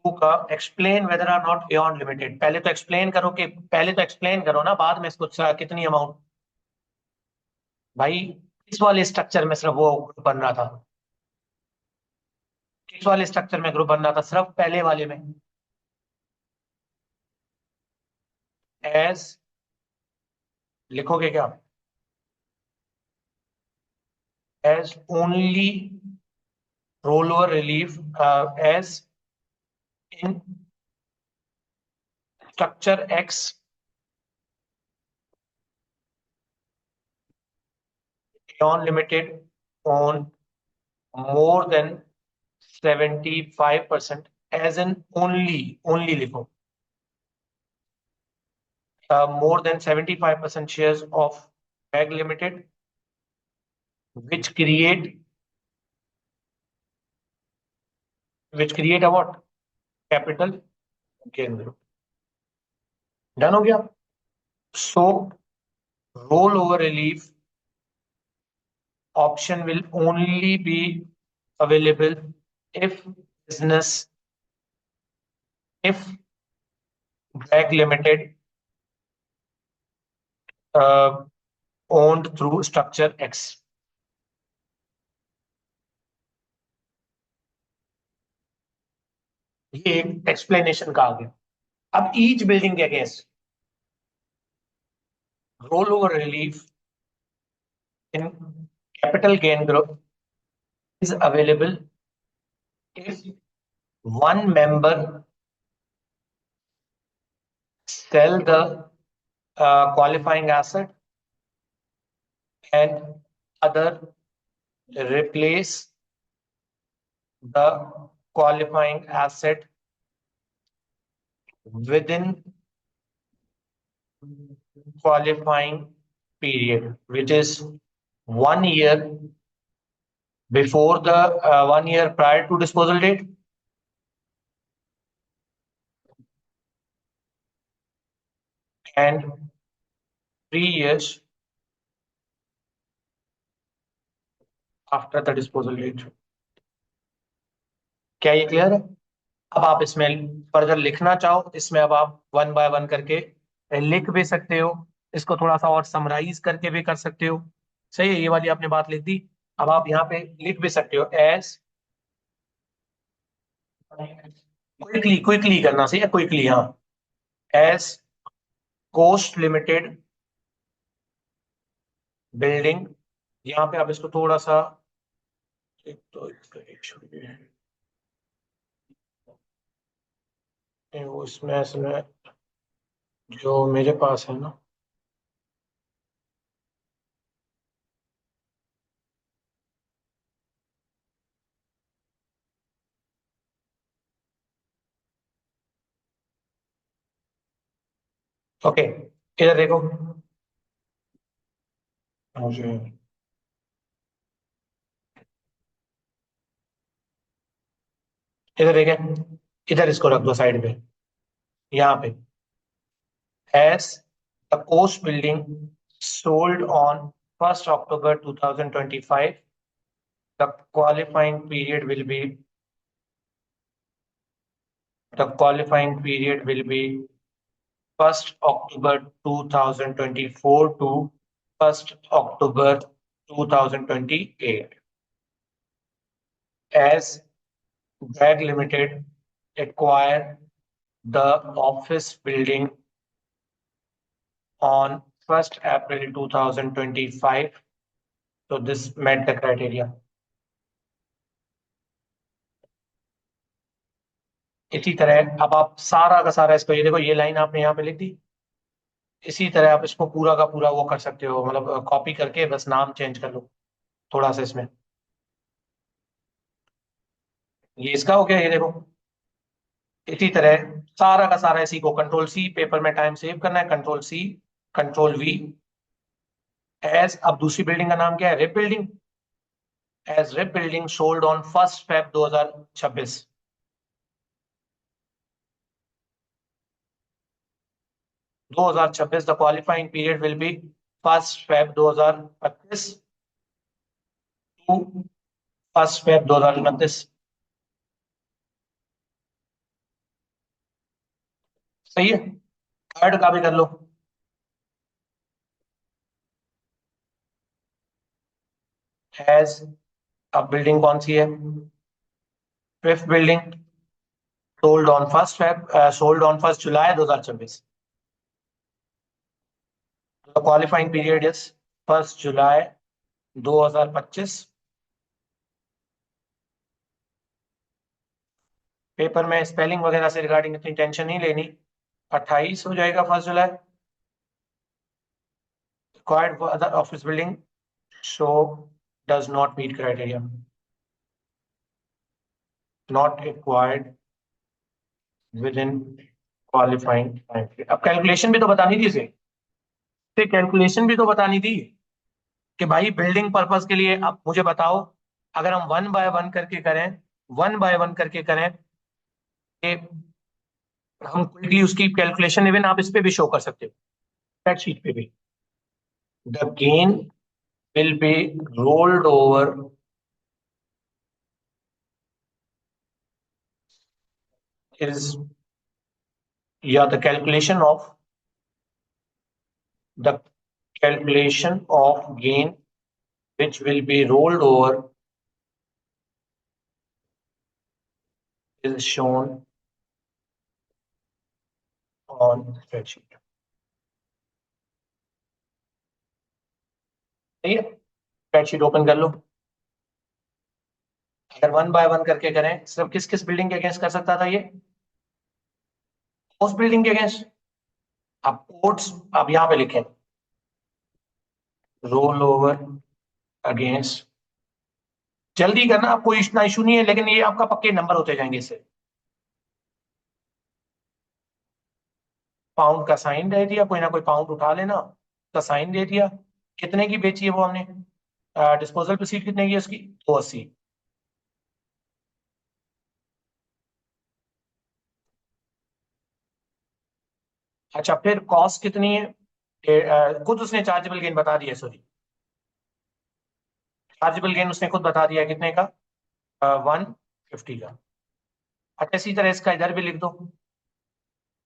Speaker 1: Two का explain whether or not Beyond Limited. पहले तो एक्सप्लेन करो कि, पहले तो एक्सप्लेन करो ना, बाद में इसको कितनी अमाउंट। भाई किस वाले स्ट्रक्चर में सिर्फ वो ग्रुप बन रहा था? किस वाले स्ट्रक्चर में ग्रुप बन रहा था? सिर्फ पहले वाले में। एज लिखोगे क्या? as only rollover relief as in structure X Aeon Limited on more than 75% as in only लिखो more than 75% shares of BAG Limited which create a what capital gain group. Done हो गया. So rollover relief option will only be available if business, if BAG Limited owned through structure X. ये एक explanation का आ गया. अब each building के against role over relief in capital gain group is available if one member sell the qualifying asset and other replace the qualifying asset within qualifying period, which is 1 year before the 1 year prior to disposal date and 3 years after the disposal date. क्या ये clear है? अब आप इसमें further लिखना चाहो, इसमें अब आप 1 बाय 1 करके लिख भी सकते हो, इसको थोड़ा सा और समराइज करके भी कर सकते हो. सही है, ये वाली आपने बात लिख दी. अब आप यहाँ पे लिख भी सकते हो एज क्विकली करना. सही है, क्विकली. हाँ, एज कोस्ट लिमिटेड बिल्डिंग. यहाँ पे आप इसको थोड़ा सा एक तो वो इसमें जो मेरे पास है ना, ओके, इधर देखो मुझे, इधर देखें, इधर इसको रख दो साइड पे. यहाँ पे as the coast building sold on 1st October 2025, the qualifying period will be 1st October 2024 to 1st October 2028. As BAG Limited acquired the office building on 1st April 2025, so this met the criteria. इसी तरह अब आप सारा का सारा इसको, ये देखो, ये लाइन आपने यहाँ पे लिख दी. इसी तरह आप इसको पूरा का पूरा वो कर सकते हो, मतलब कॉपी करके बस नाम चेंज कर लो थोड़ा सा इसमें. ये इसका हो गया, ये देखो. इसी तरह सारा का सारा इसी को कंट्रोल सी, पेपर में टाइम सेव करना है, control C, control V. As, अब दूसरी बिल्डिंग का नाम क्या है? Rip building. As Rip building sold on 1st Feb 2026. 2026, the qualifying period will be 1st Feb 2025 to 1st Feb 2029. सही है. थर्ड का भी कर लो. एज, अब बिल्डिंग कौन सी है? 5th building sold on 1st July 2026. The qualifying period is 1st July 2025 paper में spelling वगैरह से रिगार्डिंग इतनी टेंशन नहीं लेनी। 28 हो जाएगा 1 जुलाई। Required for other office building show does not meet criteria, not required within qualifying time period. अब कैलकुलेशन भी तो बतानी थी इसे, कैलकुलेशन भी तो बतानी थी कि भाई बिल्डिंग पर्पस के लिए। अब मुझे बताओ, अगर हम वन बाय वन करके करें, वन बाय वन करके करें कि हम क्विकली उसकी कैलकुलेशन इवन आप इस पे भी शो कर सकते हो, स्प्रेडशीट पे भी। The gain will be rolled over is, या the calculation of gain which will be rolled over is shown on spreadsheet। सही है, स्प्रेडशीट ओपन कर लो। अगर वन बाय वन करके करें, सिर्फ किस किस बिल्डिंग के अगेंस्ट कर सकता था ये? उस बिल्डिंग के अगेंस्ट। अब कोड्स अब यहां पे लिखें, रोल ओवर अगेंस्ट। जल्दी करना, आपको इतना इशू नहीं है, लेकिन ये आपका पक्के नंबर होते जाएंगे इससे। पाउंड का साइन दे दिया, कोई ना कोई पाउंड उठा लेना, उसका साइन दे दिया। कितने की बेची है वो हमने? डिस्पोजल प्रोसीड कितने की है उसकी? 280। अच्छा, फिर कॉस्ट कितनी है? खुद उसने चार्जेबल गेन बता दिया, सॉरी, चार्जेबल गेन उसने खुद बता दिया कितने का, 150 का। अच्छा, इसी तरह इसका इधर भी लिख दो,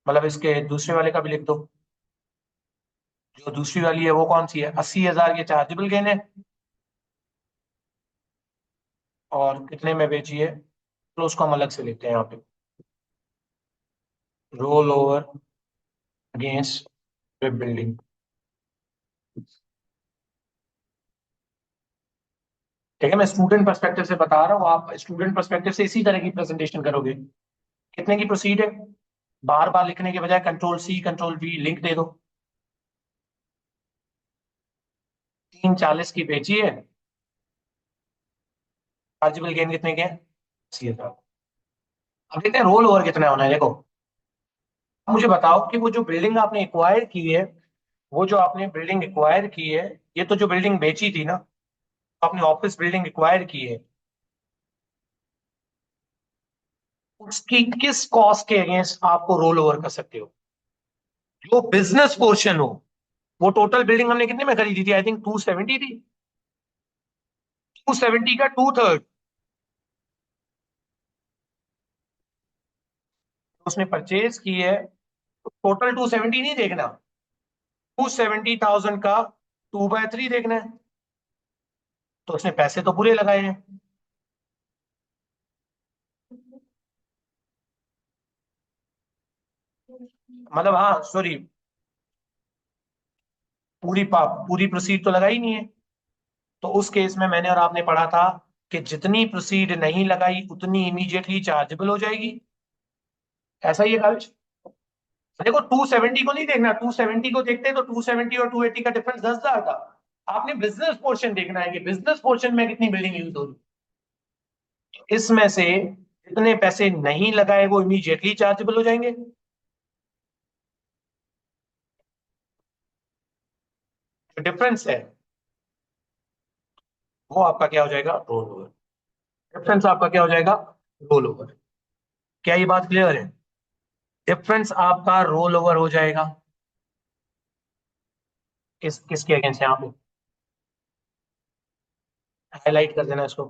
Speaker 1: मतलब इसके दूसरे वाले का भी लिख दो। जो दूसरी वाली है वो कौन सी है? 80,000 के चार्जेबल गेन है, और कितने में बेची है? तो उसको हम अलग से लिखते हैं यहाँ पे, roll over against web building. ठीक है, मैं स्टूडेंट पर्सपेक्टिव से बता रहा हूँ, आप स्टूडेंट पर्सपेक्टिव से इसी तरह की प्रेजेंटेशन करोगे। कितने की प्रोसीड है? बार बार लिखने के बजाय control C control V link दे दो। 340 की बेची है, चार्जेबल गेन कितने के हैं? 80,000। अब देखते हैं रोल ओवर कितना होना है। देखो, मुझे बताओ कि वो जो बिल्डिंग आपने एक्वायर की है, वो जो आपने बिल्डिंग एक्वायर की है, ये तो जो बिल्डिंग बेची थी ना, आपने ऑफिस बिल्डिंग एक्वायर की है, उसकी किस कॉस्ट के अगेंस्ट आपको रोल ओवर कर सकते हो? जो बिजनेस पोर्शन हो। वो टोटल बिल्डिंग हमने कितने में खरीदी थी? आई थिंक 270 थी। 270 का 2/3 उसने परचेज की है। टोटल 270 नहीं देखना, 270,000 का 2/3 देखना है। तो उसने पैसे तो पूरे लगाए हैं। मतलब हाँ, सॉरी, पूरी प्रोसीड तो लगाई नहीं है। तो उस केस में मैंने और आपने पढ़ा था कि जितनी प्रोसीड नहीं लगाई उतनी इमीडिएटली चार्जेबल हो जाएगी। ऐसा ही है काविश। देखो, 270 को नहीं देखना, 270 को देखते तो 270 और 280 का डिफरेंस 10,000 था। आपने बिजनेस पोर्शन देखना है कि बिजनेस पोर्शन में कितनी बिल्डिंग यूज हो रही है। इसमें से जितने पैसे नहीं लगाए वो इमीडिएटली चार्जेबल हो जाएंगे। जो डिफरेंस है वो आपका क्या हो जाएगा? Roll over. डिफरेंस आपका क्या हो जाएगा? Roll over. क्या ये बात क्लियर है? डिफरेंस आपका रोल ओवर हो जाएगा। किसके अगेंस्ट? यहाँ पे हाईलाइट कर देना इसको।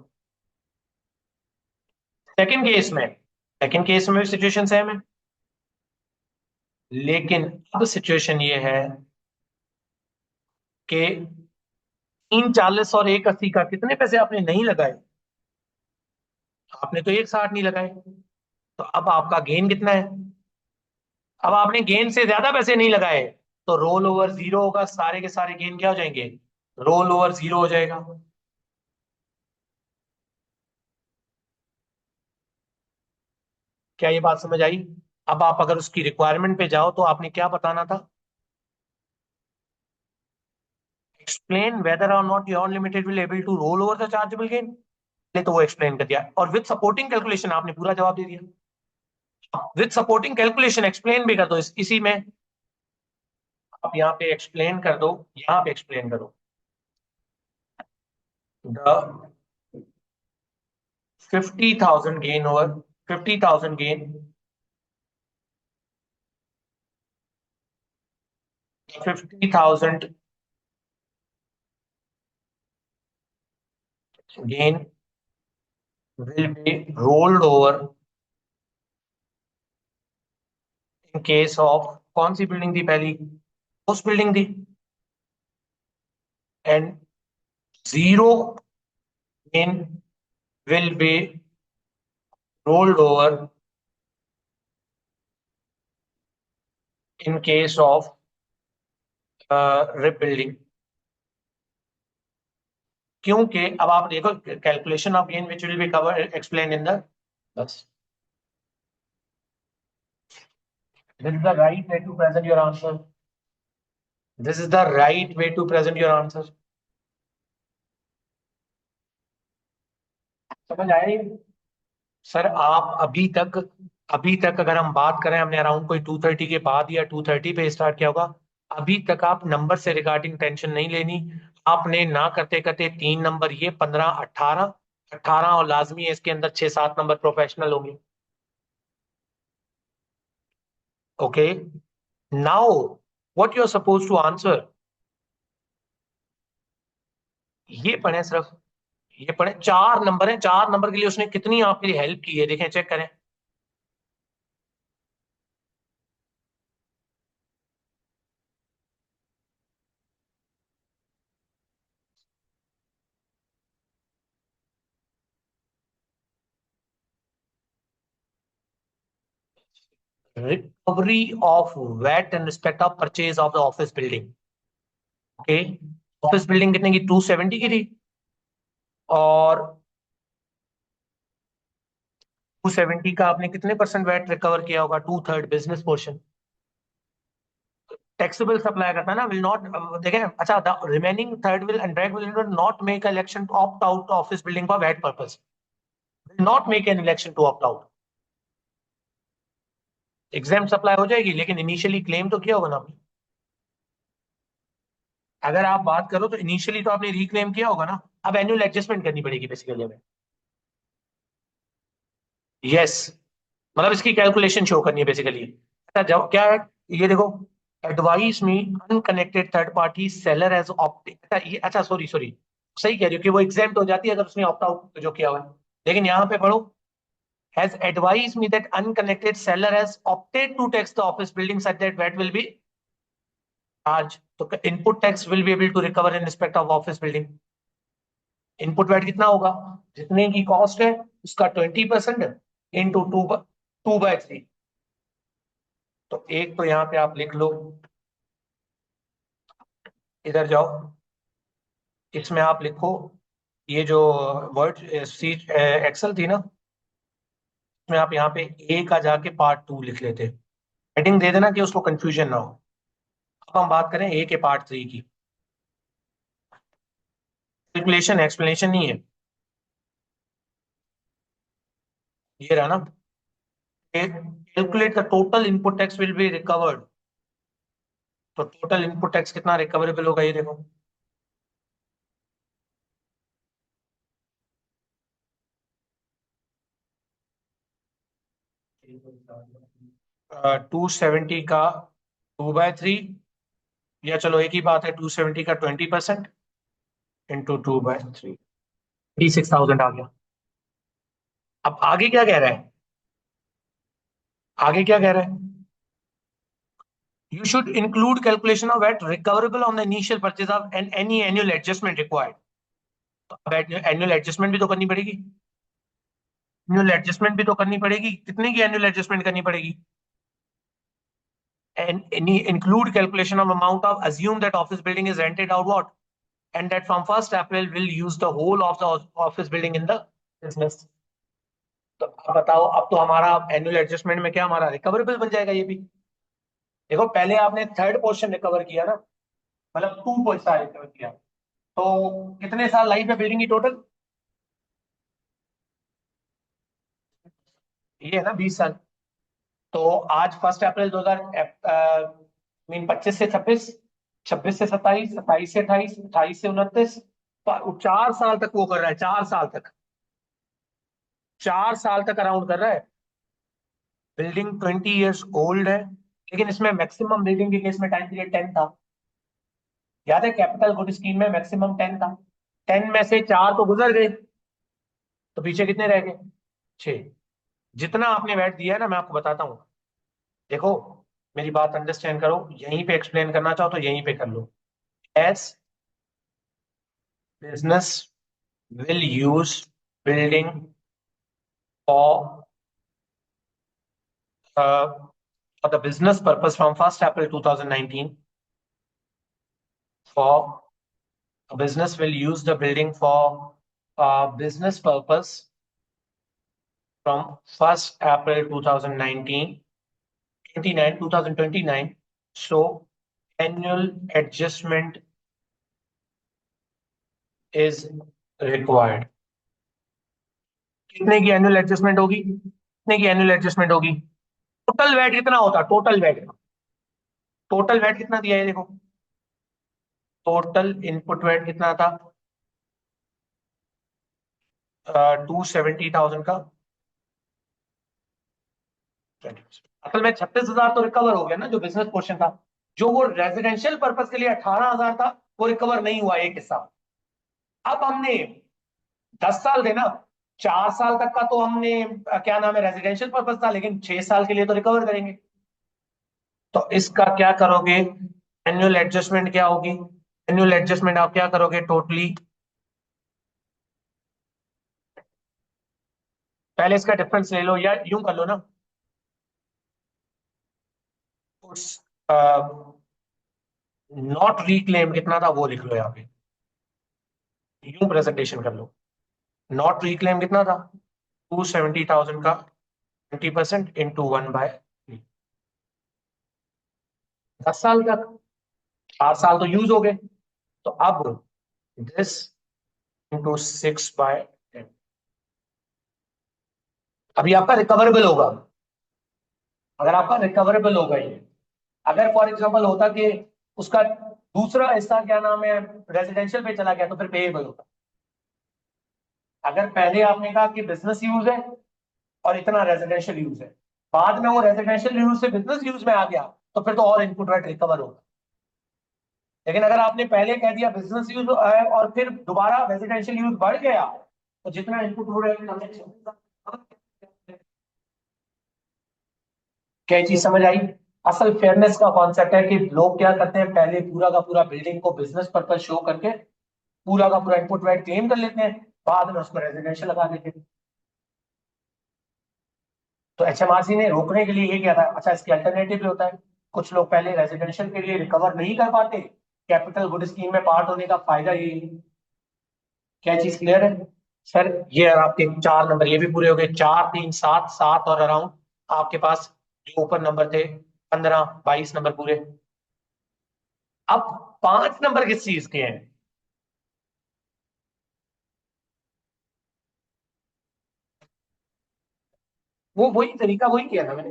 Speaker 1: सेकंड केस में भी सिचुएशन सेम है, लेकिन अब सिचुएशन ये है कि 340 और 180 का कितने पैसे आपने नहीं लगाए? आपने तो 160 नहीं लगाए। तो अब आपका गेन कितना है? अब आपने गेन से ज्यादा पैसे नहीं लगाए, तो रोल ओवर जीरो होगा। सारे के सारे गेन क्या हो जाएंगे? रोल ओवर जीरो हो जाएगा। क्या ये बात समझ आई? अब आप अगर उसकी रिक्वायरमेंट पे जाओ तो आपने क्या बताना था? एक्सप्लेन वेदर और not your limited will able to roll over the chargeable gain. तो वो एक्सप्लेन कर दिया, और विद सपोर्टिंग कैलकुलेशन आपने पूरा जवाब दे दिया। विद सपोर्टिंग कैलकुलेशन एक्सप्लेन भी कर दो इसी में। आप यहाँ पे एक्सप्लेन कर दो, यहाँ पे एक्सप्लेन करो the 50,000 gain over 50,000 gain, 50,000 gain will be rolled over in case of कौन सी बिल्डिंग थी पहली? उस बिल्डिंग थी। And zero gain will be rolled over in case of rebuilding। क्योंकि अब आप देखो calculation of gain which will be cover explain in the bus. This is the right way to present your answer. This is the right way to present your answer. समझ आए? Sir आप अभी तक अगर हम बात करें, हमने अराउंड कोई 2:30 के बाद या 2:30 पे स्टार्ट किया होगा। अभी तक आप नंबर से रिगार्डिंग टेंशन नहीं लेनी। आपने ना करते करते 3 नंबर, ये 15, 18, 18 और लाजमी है इसके अंदर 6-7 नंबर प्रोफेशनल होंगे। Okay, now what you are suppose to answer, ये पढ़े सिर्फ, ये पढ़े। 4 नंबर है, 4 नंबर के लिए उसने कितनी आपके लिए हेल्प की है, देखें, चेक करें। Recovery of VAT in respect of purchase of the office building। Okay, office building कितने की? 270 की थी। और 270 का आपने कितने परसेंट वैट रिकवर किया होगा? 2/3 बिजनेस पोर्शन। टैक्सेबल सप्लाई करता है ना, विल नॉट, देखें, अच्छा, the remaining third will and Brack will not make election to opt out office building for VAT purpose, will not make an election to opt out. Exempt supply हो जाएगी, लेकिन initially claim तो किया होगा ना आपने। अगर आप बात करो तो इनिशियली तो आपने रिक्लेम किया होगा ना। अब एनुअल एडजस्टमेंट करनी पड़ेगी बेसिकली हमें। यस, मतलब इसकी कैलकुलेशन शो करनी है बेसिकली। अच्छा, जब क्या है, ये देखो, advise me unconnected third party seller as opt, अच्छा ये, अच्छा, सॉरी सॉरी, सही कह रही हो कि वो एग्जाम्प्ट हो जाती है अगर उसने ऑप्ट आउट जो किया हुआ है। लेकिन यहाँ पे पढ़ो, has advise me that unconnected seller has opted to tax the office building such that that will be charge. तो input tax will be able to recover in respect of office building. Input VAT कितना होगा? जितने की cost है उसका 20% into 2/3। तो एक तो यहाँ पे आप लिख लो, इधर जाओ, इसमें आप लिखो, ये जो वर्ड सीट एक्सेल थी ना, इसमें आप यहाँ पे ए का जाके पार्ट 2 लिख लेते। हेडिंग दे देना कि उसको कंफ्यूजन ना हो। अब हम बात करें ए के पार्ट 3 की। कैलकुलेशन एक्सप्लेनेशन नहीं है, ये रहा ना, calculate the total input tax will be recovered. तो टोटल इनपुट टैक्स कितना रिकवरेबल होगा, ये देखो। 270 का 2/3, या चलो एक ही बात है, 270 का 20% इंटू 2/3, 36,000 आ गया। अब आगे क्या कह रहा है? आगे क्या कह रहा है? You should include calculation of VAT recoverable on the initial purchase of and any annual adjustment required। तो अब एनुअल एडजस्टमेंट भी तो करनी पड़ेगी। एनुअल एडजस्टमेंट भी तो करनी पड़ेगी, कितने की एनुअल एडजस्टमेंट करनी पड़ेगी? And any include calculation of amount of, assume that office building is rented out what, and that from 1st April will use the whole of the office building in the business। तो अब बताओ, अब तो हमारा annual adjustment में क्या हमारा recoverable बन जाएगा ये भी। देखो पहले आपने थर्ड पोर्शन रिकवर किया ना, मतलब 2 पैसा रिकवर किया, तो कितने साल लाइफ है बिल्डिंग की टोटल? ये है ना 20 साल। तो आज 1 अप्रैल 2000 मीन 25 से 26, 26 से 27, 27 से 28, 28 से 29, 4 साल तक वो कर रहा है, 4 साल तक, 4 साल तक अराउंड कर रहा है। बिल्डिंग 20 ईयर्स ओल्ड है, लेकिन इसमें मैक्सिमम बिल्डिंग के केस में टाइम पीरियड 10 था। याद है कैपिटल गुड स्कीम में मैक्सिमम 10 था। 10 में से 4 तो गुजर गए, तो पीछे कितने रह गए? 6। जितना आपने वैट दिया है ना, मैं आपको बताता हूँ। देखो, मेरी बात अंडरस्टैंड करो, यहीं पे एक्सप्लेन करना चाहो तो यहीं पे कर लो। As business will use building for uh, for the business purpose from 1st April 2019. For a business will use the building for business purpose from 1st April 2019, 2029. So annual adjustment is required. कितने की annual adjustment होगी? कितने की annual adjustment होगी? Total VAT कितना होता? Total VAT, total VAT कितना दिया है देखो। टोटल इनपुट वैट कितना था? 270,000 का 20%। असल में 36,000 तो रिकवर हो गया ना, जो बिजनेस पोर्शन था। जो वो रेजिडेंशियल पर्पज के लिए 18,000 था, वो रिकवर नहीं हुआ एक हिस्सा। अब हमने 10 साल देना, 4 साल तक का तो हमने क्या नाम है, रेजिडेंशियल पर्पज था, लेकिन 6 साल के लिए तो रिकवर करेंगे। तो इसका क्या करोगे? एनुअल एडजस्टमेंट क्या होगी? एनुअल एडजस्टमेंट आप क्या करोगे टोटली? पहले इसका डिफरेंस ले लो, या यूं कर लो ना, उस नॉट रिक्लेम कितना था वो लिख लो यहाँ पे, यूं प्रेजेंटेशन कर लो। नॉट रिक्लेम कितना था? 270,000 का 20% इंटू 1/3। 10 साल तक, 4 साल तो यूज हो गए। तो अब दिस इंटू 6/10। अभी आपका रिकवरेबल होगा। अगर आपका रिकवरेबल होगा ये, अगर फॉर एग्जाम्पल होता कि उसका दूसरा हिस्सा क्या नाम है रेजिडेंशियल पे चला गया, तो फिर पेएबल होता। अगर पहले आपने कहा कि बिजनेस यूज है और इतना रेजिडेंशियल यूज है, बाद में वो रेजिडेंशियल यूज से बिजनेस यूज में आ गया, तो फिर तो और इनपुट रेट रिकवर होगा। लेकिन अगर आपने पहले कह दिया बिजनेस यूज है और फिर दोबारा रेजिडेंशियल यूज बढ़ गया, तो जितना इनपुट हो रहा है, क्या चीज समझ आई? असल फेयरनेस का कॉन्सेप्ट है कि लोग क्या करते हैं, पहले पूरा का पूरा बिल्डिंग को बिजनेस पर्पज शो करके पूरा का पूरा इनपुट राइट क्लेम कर लेते हैं, बाद में उसको रेजिडेंशियल लगा देते हैं। तो एचएमआरसी ने रोकने के लिए ये किया था। अच्छा, इसके अल्टरनेटिव भी होता है। कुछ लोग पहले रेजिडेंशियल के लिए रिकवर नहीं कर पाते, कैपिटल गुड स्कीम में पार्ट होने का फायदा ये है। क्या चीज क्लियर है? सर ये आपके 4 नंबर ये भी पूरे हो गए, 4, 3, 7, 7 और अराउंड आपके पास जो ऊपर नंबर थे, 15, 22 नंबर पूरे। अब 5 नंबर किस चीज के हैं? वो वही तरीका वही किया था मैंने,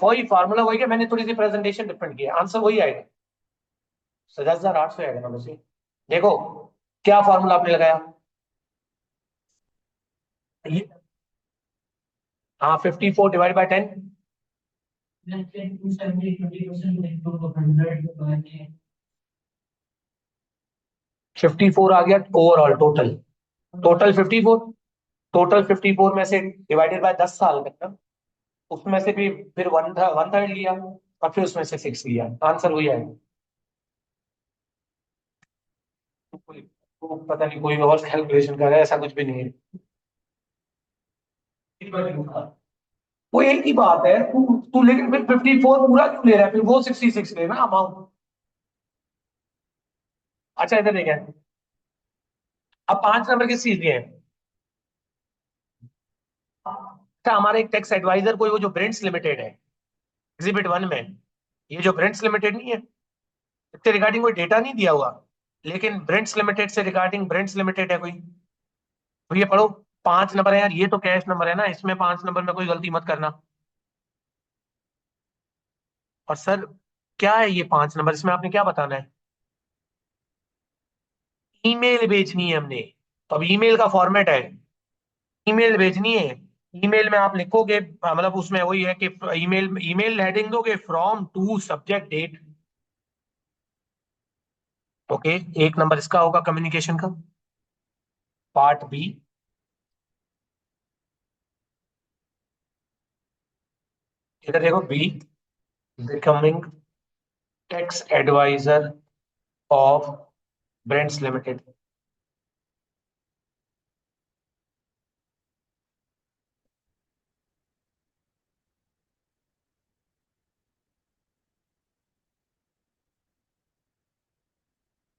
Speaker 1: वही फार्मूला वही किया मैंने, थोड़ी सी प्रेजेंटेशन डिफरेंट किया, आंसर वही आएगा। 10,800 आएगा ना वैसे। देखो क्या फार्मूला आपने लगाया ये। हाँ, 54 डिवाइड बाय 10। 54 आ गया ओवरऑल टोटल। टोटल 54, टोटल 54 में से डिवाइडेड बाय 10 साल तक ना, उसमें से भी फिर वन थर्ड लिया, और फिर उसमें से 6 लिया, आंसर वही आएगा। तो पता नहीं कोई और कैलकुलेशन कर रहा है, ऐसा कुछ भी नहीं है। वो एक ही बात है, तू तू लेकिन फिर 54 पूरा क्यों ले रहा है, फिर वो 66 लेना अमाउंट। अच्छा इधर देखें, अब 5 नंबर किस चीज के हैं? अच्छा, हमारे एक टैक्स एडवाइजर कोई वो जो ब्रेंड्स लिमिटेड है एग्जिबिट 1 में, ये जो ब्रेंड्स लिमिटेड नहीं है, इससे रिगार्डिंग कोई डेटा नहीं दिया हुआ, लेकिन ब्रेंड्स लिमिटेड से रिगार्डिंग ब्रेंड्स लिमिटेड है कोई, तो ये पढ़ो 5 नंबर है यार, ये तो कैश नंबर है ना, इसमें 5 नंबर में कोई गलती मत करना। और सर क्या है ये 5 नंबर, इसमें आपने क्या बताना है? ईमेल भेजनी है हमने, तो अब ईमेल का फॉर्मेट है, ईमेल भेजनी है। ईमेल में आप लिखोगे, मतलब उसमें वही है कि ईमेल ईमेल हेडिंग दोगे from to subject date. Okay, 1 number इसका होगा कम्युनिकेशन का। पार्ट बी, इधर देखो B, becoming tax adviser of brands limited.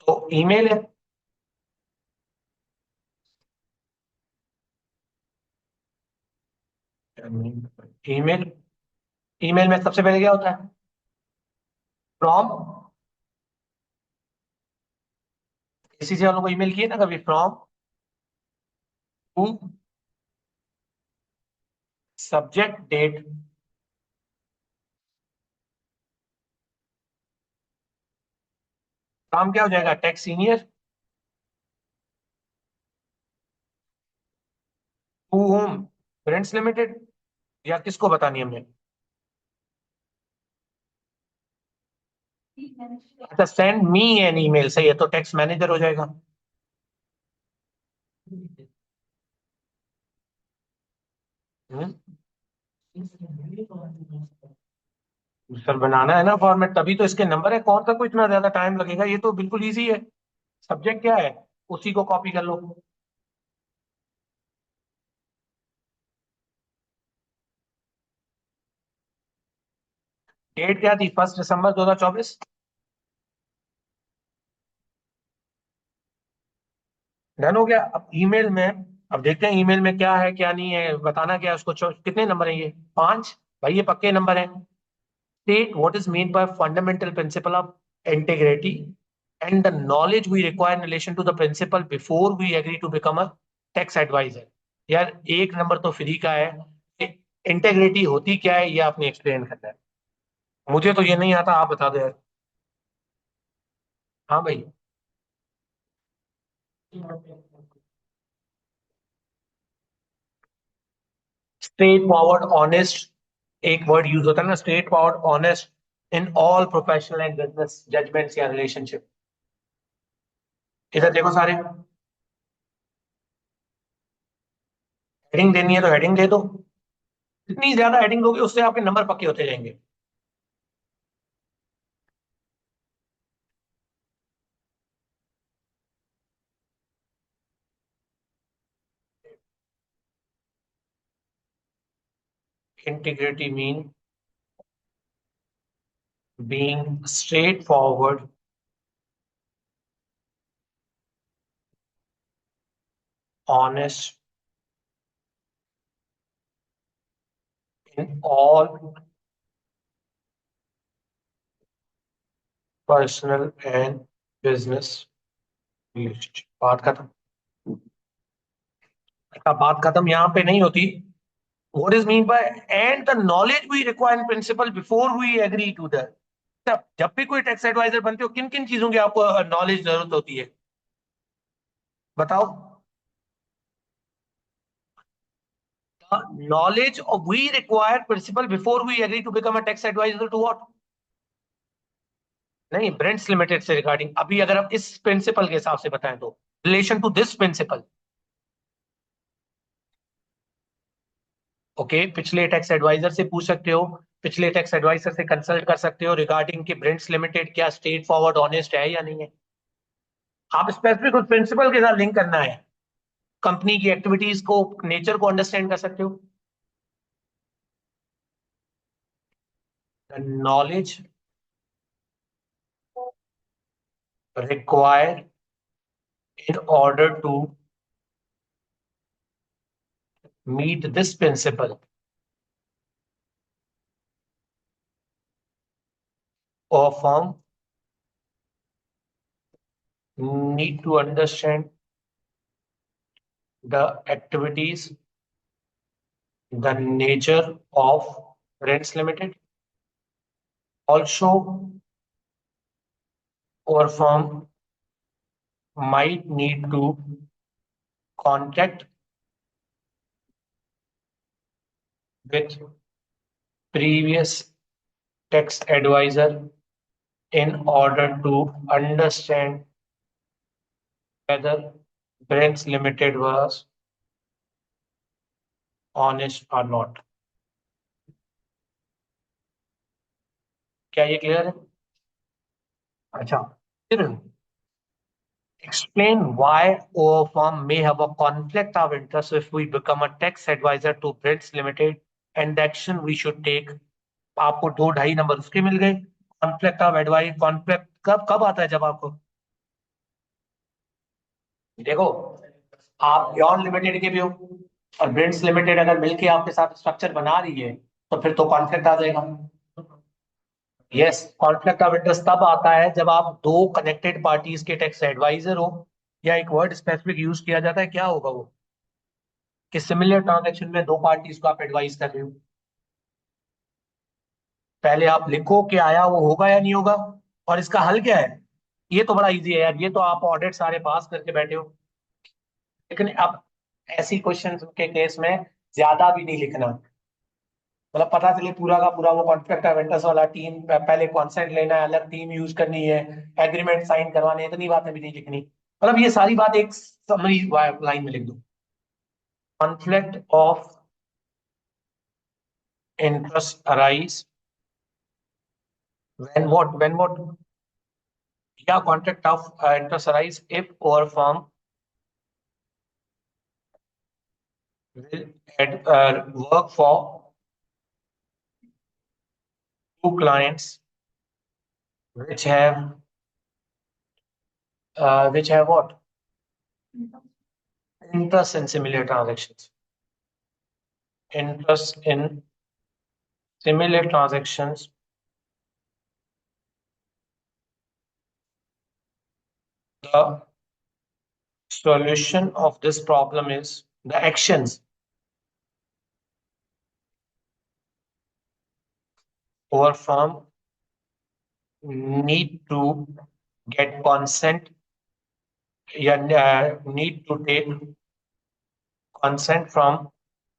Speaker 1: तो ईमेल है, ईमेल, ईमेल में सबसे पहले क्या होता है? फ्रॉम, किसी से वालों को ईमेल किए ना कभी, फ्रॉम टू सब्जेक्ट डेट, काम क्या हो जाएगा? Tax senior, to home brands limited, या किसको बतानी है हमने? अच्छा, सेंड मी एन ईमेल, सही है, तो टैक्स मैनेजर हो जाएगा। हम्म, सर बनाना है ना फॉर्मेट, तभी तो इसके नंबर है, कौन सा कोई इतना ज्यादा टाइम लगेगा, ये तो बिल्कुल इजी है। सब्जेक्ट क्या है, उसी को कॉपी कर लो। डेट क्या थी? 1 दिसंबर 2024। डन हो गया। अब ईमेल में, अब देखते हैं ईमेल में क्या है क्या नहीं है, बताना क्या है उसको। कितने नंबर है ये? 5। भाई ये पक्के नंबर है। State what is meant by fundamental principle of integrity and the knowledge we require in relation to the principle before we agree to become a tax advisor। यार 1 नंबर तो फ्री का है। इंटेग्रिटी होती क्या है ये आपने एक्सप्लेन करना है, मुझे तो ये नहीं आता, आप बता दो यार। हाँ भाई। स्ट्रेट फॉरवर्ड ऑनेस्ट, एक वर्ड यूज होता है ना, straightforward honest in all professional and business judgements या रिलेशनशिप। इधर देखो सारे, हेडिंग देनी है तो हेडिंग दे दो, जितनी ज्यादा हेडिंग दोगे उससे आपके नंबर पक्के होते जाएंगे। Integrity mean being straightforward, honest in all personal and business relationship। बात खत्म। बात खत्म यहाँ पे नहीं होती। What is mean by and the knowledge we require in principle before we agree to that। तब जब भी कोई टैक्स एडवाइजर बनते हो किन किन चीजों की आपको नॉलेज जरूरत होती है, बताओ? Knowledge of we require principle before we agree to become a tax advisor to what? नहीं, ब्रेंड्स लिमिटेड से रिगार्डिंग, अभी अगर आप इस प्रिंसिपल के हिसाब से बताएं तो relation to this principle. Okay, पिछले टैक्स एडवाइजर से पूछ सकते हो, पिछले टैक्स एडवाइजर से कंसल्ट कर सकते हो रिगार्डिंग कि ब्रेंड्स लिमिटेड क्या स्ट्रेट फॉरवर्ड ऑनेस्ट है या नहीं है। आप स्पेसिफिक उस प्रिंसिपल के साथ लिंक करना है, कंपनी की एक्टिविटीज को, नेचर को अंडरस्टैंड कर सकते हो। Knowledge required in order to meet this principle or firm need to understand the activities, the nature of Rents Limited. Also, our firm might need to contact with previous tax advisor in order to understand whether Rents Limited was honest or not. क्या ये clear है? अच्छा, फिर explain why our firm may have a conflict of interest if we become a tax advisor to Brits Limited and the action we should take. आपको 2-2.5 number उसके मिल गए. Conflict of advice, conflict कब कब आता है? जब आपको देखो, आप यॉन लिमिटेड के भी हो और ब्रिट्स लिमिटेड अगर मिलके आपके साथ स्ट्रक्चर बना रही है तो फिर तो कॉन्फ्लिक्ट आ जाएगा. यस, कॉन्फ्लिक्ट ऑफ इंटरेस्ट तब आता है जब आप दो कनेक्टेड पार्टीज के टैक्स एडवाइजर हो, या एक वर्ड स्पेसिफिक यूज किया जाता है, क्या होगा वो, कि सिमिलर ट्रांजैक्शन में दो पार्टीज को आप एडवाइस कर रहे हो. पहले आप लिखो कि आया वो होगा या नहीं होगा, और इसका हल क्या है. ये तो बड़ा इजी है यार, ये तो आप ऑडिट सारे पास करके बैठे हो. लेकिन अब ऐसी क्वेश्चन के केस में ज्यादा भी नहीं लिखना. मतलब पता चले पूरा का पूरा वो कॉन्फ्लिक्ट ऑफ इंटरेस्ट वाला टीम, पहले कॉन्सेंट लेना है, अलग टीम यूज करनी है, एग्रीमेंट साइन करवाने, इतनी बातें भी नहीं लिखनी. मतलब ये सारी बात एक समरी लाइन में लिख दो. Conflict of interest arise when what yeah, conflict of interest arise if our firm will work for two clients which have what? Interest in similar transactions. Interest in similar transactions. The solution of this problem is the actions our firm need to get consent, need to take consent from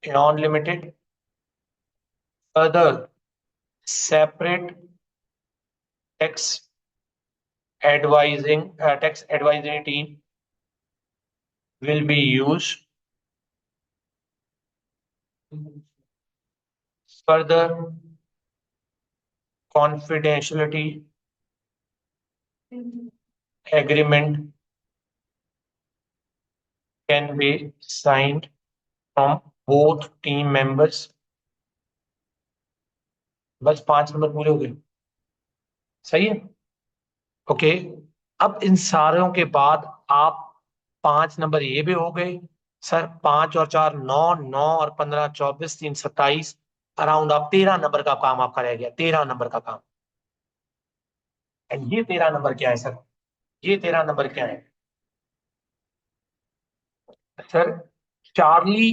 Speaker 1: Aeon Limited. Further, separate tax tax advisory team will be used. Further, confidentiality agreement can be signed from both team members. बस 5 number पूरे हो गए. सही है. Okay, अब इन सारों के बाद आप 5 नंबर ये भी हो गए. सर 5 और 4 9, 9 और 15 24 3 27, अराउंड आप 13 नंबर का काम आपका रह गया. 13 नंबर का काम. एंड ये 13 नंबर क्या है सर? ये 13 नंबर क्या है sir? Charlie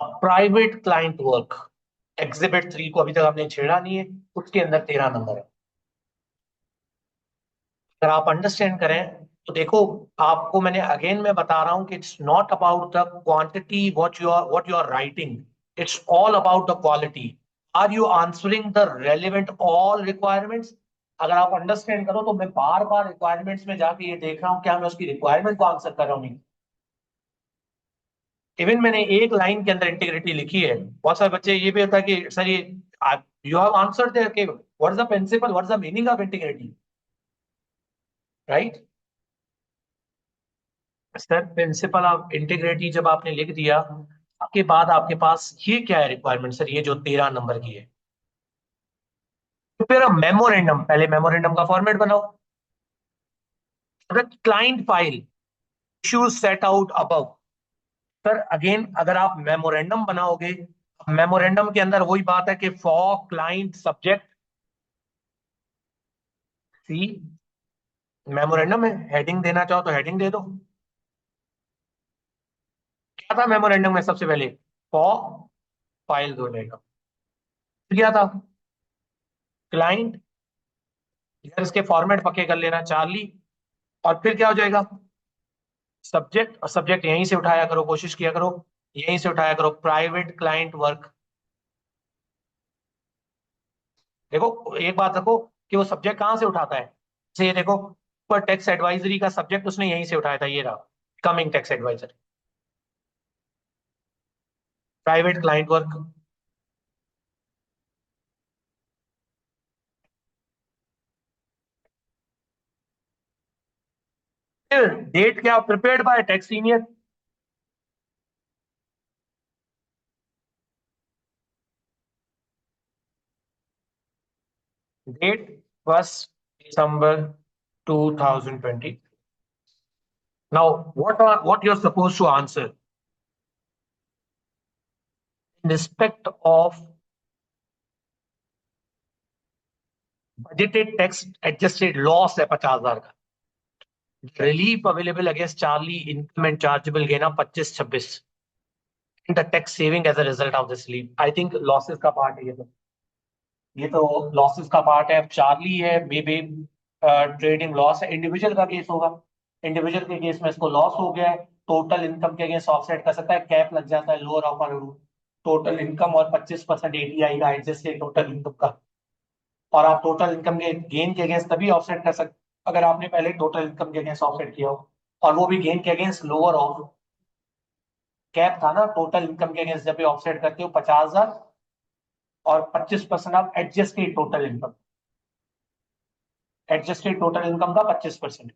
Speaker 1: private client work, exhibit 3 को अभी तक आपने छेड़ा नहीं है, उसके अंदर 13 नंबर है. अगर आप अंडरस्टैंड करें तो देखो, आपको मैंने अगेन मैं बता रहा हूं कि it's not about the quantity what you are writing, it's all about the quality. Are you answering the relevant all requirements? अगर आप अंडरस्टैंड करो तो मैं बार बार रिक्वायरमेंट्स में जाके ये देख रहा हूँ क्या मैं उसकी रिक्वायरमेंट को आंसर कर रहा हूँ. इवन मैंने एक लाइन के अंदर इंटीग्रिटी लिखी है. बहुत सारे बच्चे ये भी होता है कि सर ये यू हैव आंसर्ड देयर कि what is the principle, what is the meaning of integrity, right? Sir principle of integrity जब आपने लिख दिया, आपके बाद आपके पास ये क्या है रिक्वायरमेंट सर, ये जो 13 नंबर की है. तो फिर मेमोरेंडम, पहले मेमोरेंडम का फॉर्मेट बनाओ. Client file issues set out above. Sir again अगर आप मेमोरेंडम बनाओगे, मेमोरेंडम के अंदर वही बात है कि for client subject C memorandum है, हेडिंग देना चाहो तो हेडिंग दे दो। क्या था मेमोरेंडम में सबसे पहले? फॉर फाइल हो जाएगा। क्या था? क्लाइंट, यार इसके फॉर्मेट पक्के कर लेना, चार्ली। और फिर क्या हो जाएगा? सब्जेक्ट, और सब्जेक्ट यहीं से उठाया करो, कोशिश किया करो यहीं से उठाया करो, प्राइवेट क्लाइंट वर्क। देखो एक बात रखो कि वो सब्जेक्ट कहाँ से उठाता है। जैसे ये देखो, पर टैक्स एडवाइजरी का सब्जेक्ट उसने यहीं से उठाया था, ये रहा, coming tax adviser, private client work. फिर डेट क्या? Prepared by tax senior. Date 1 December 2020। Now, what you're supposed to answer in respect of budgeted tax adjusted loss है 50,000 का। Relief available against Charlie income and chargeable gain of 25-26 the tax saving as a result of this leave. I think losses का part है ये तो। ये तो losses का part है। चार्ली है, मे बी ट्रेडिंग लॉस है, इंडिविजुअल का केस होगा। इंडिविजुअल के केस में इसको लॉस हो गया है, टोटल इनकम के अगेंस्ट ऑफसेट कर सकता है, कैप लग जाता है lower of rule. Total income और 25% एटीआई का एडजस्ट है टोटल इनकम का। और आप टोटल इनकम के गेन के अगेंस्ट तभी ऑफसेट कर सकते अगर आपने पहले टोटल इनकम के अगेंस्ट ऑफसेट किया हो, और वो भी गेन के अगेंस्ट लोअर ऑफ। कैप था ना टोटल इनकम के अगेंस्ट, जब भी ऑफसेट करते हो 50,000 और 25% of adjusted total income. Adjusted total income का 25%।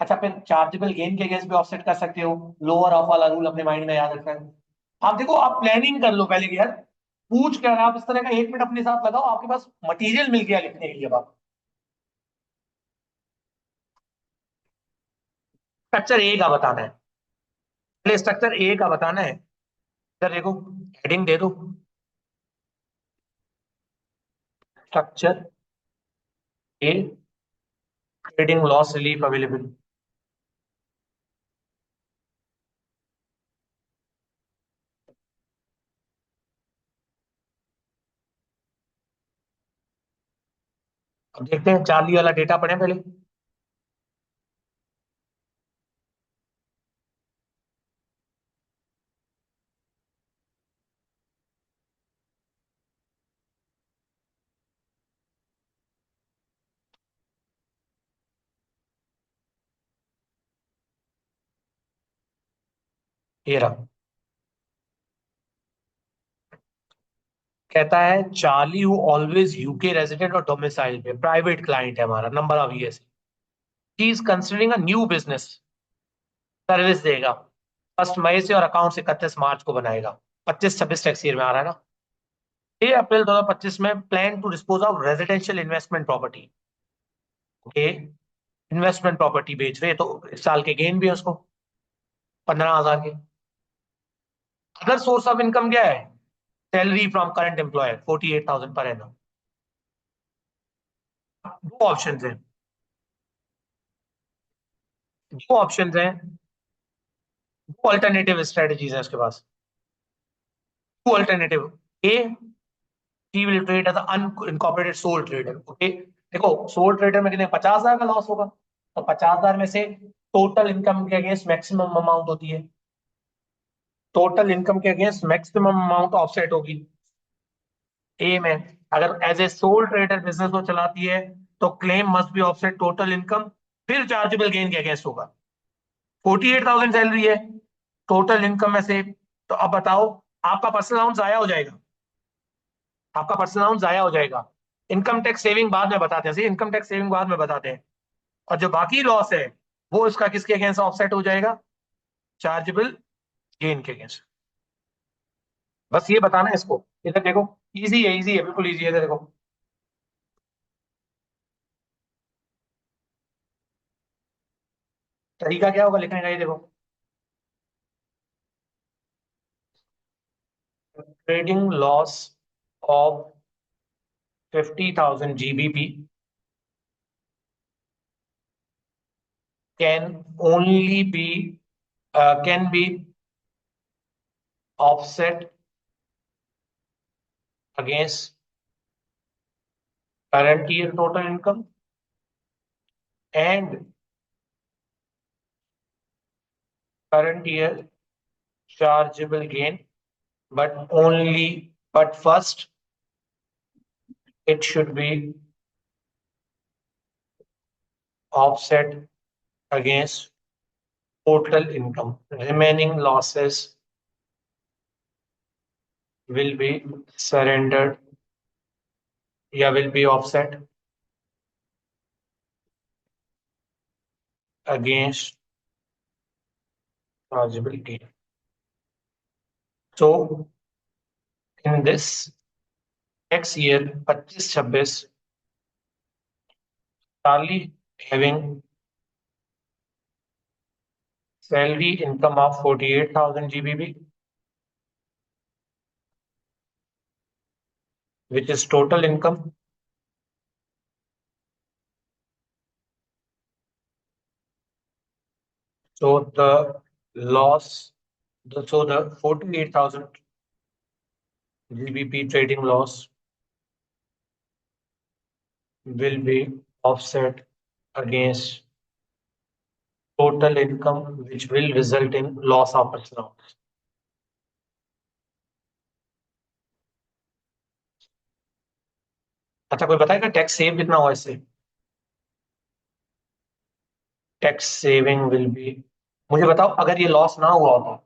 Speaker 1: अच्छा, फिर चार्जेबल गेन के अगेंस्ट भी ऑफसेट कर सकते हो, लोअर ऑफ वाला रूल अपने माइंड में याद रखना है। आप देखो, आप प्लानिंग कर लो पहले कि यार पूछ कर, आप इस तरह का 1 मिनट अपने साथ लगाओ, आपके पास मटेरियल मिल गया लिखने के लिए। आप स्ट्रक्चर ए का बताना है, पहले स्ट्रक्चर ए का बताना है। इधर देखो, हेडिंग दे दो, स्ट्रक्चर ए, ट्रेडिंग लॉस रिलीफ अवेलेबल। अब देखते हैं, चार्ली वाला डेटा पढ़े पहले। ये रहा, कहता है Charlie who always UK resident और डोमिसाइल पे, प्राइवेट क्लाइंट है हमारा, number of years, he is considering a new business, service देगा 1 मई से और अकाउंट 31 मार्च को बनाएगा। 25-26 टैक्स ईयर में आ रहा है ना। 6 अप्रैल 2025 में plan to dispose of residential investment property. Okay, investment property बेच रहे हैं, तो इस साल के गेन भी है उसको 15,000 के। अदर सोर्स ऑफ इनकम क्या है? Salary from current employer 48,000 per annum. दो ऑप्शन है, दो ऑप्शन है, दो अल्टरनेटिव स्ट्रेटजीज है उसके पास। Two alternative. A, he will trade as an unincorporated sole trader। Okay, देखो सोल ट्रेडर में कितने, 50,000 का लॉस होगा, तो 50,000 में से टोटल इनकम के अगेंस्ट मैक्सिमम अमाउंट होती है, टोटल इनकम के अगेंस्ट मैक्सिमम अमाउंट ऑफसेट होगी। ए में, अगर as a sole trader business को चलाती है तो claim must be offset total income, फिर चार्जेबल गेन के अगेंस्ट होगा। 48,000 सैलरी है टोटल इनकम में से, तो अब बताओ, आपका पर्सनल अलाउंस जाया हो जाएगा, आपका पर्सनल अलाउंस जाया हो जाएगा। इनकम टैक्स सेविंग बाद में बताते हैं, इनकम टैक्स सेविंग बाद में बताते हैं। और जो बाकी लॉस है वो इसका किसके अगेंस्ट ऑफसेट हो जाएगा? चार्जेबल गेन के अगेंस्ट। बस ये बताना है इसको। इधर देखो, इजी है, बिल्कुल इजी है, इधर देखो। तरीका क्या होगा लिखने का, ये देखो, trading loss of 50,000 GBP can only be can be offset against current year total income and current year chargeable gain, but first it should be offset against total income. Remaining losses will be surrendered, will be offset against chargeable gain. So in this tax year 25-26, Charlie having salary income of 48,000 GBP, which is total income. So the loss, so the 48,000 GBP trading loss will be offset against total income, which will result in loss of personal. अच्छा, कोई बताएगा tax save कितना हुआ इससे? Tax saving will be, मुझे बताओ, अगर ये लॉस ना हुआ होता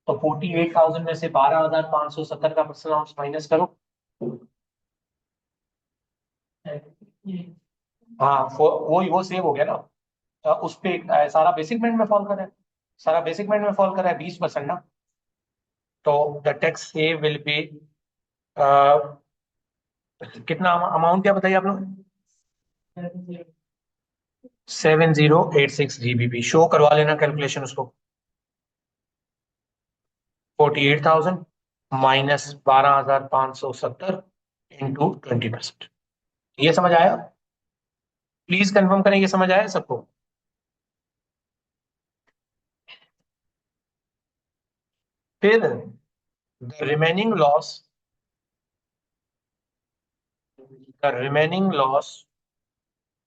Speaker 1: तो 48,000 में से 12,570 का पर्सनल माइनस करो। हाँ, वो सेव हो गया ना। उस पे सारा बेसिक में फॉल कर रहा है, सारा बेसिक में फॉल कर रहा है 20% ना। तो the tax save will be कितना अमाउंट क्या बताइए आप लोग? 7086 GBP। शो करवा लेना कैलकुलेशन उसको। 48,000 माइनस 12,570 इंटू 20%। ये समझ आया? प्लीज कंफर्म करें, ये समझ आया सबको? फिर the remaining loss, the remaining loss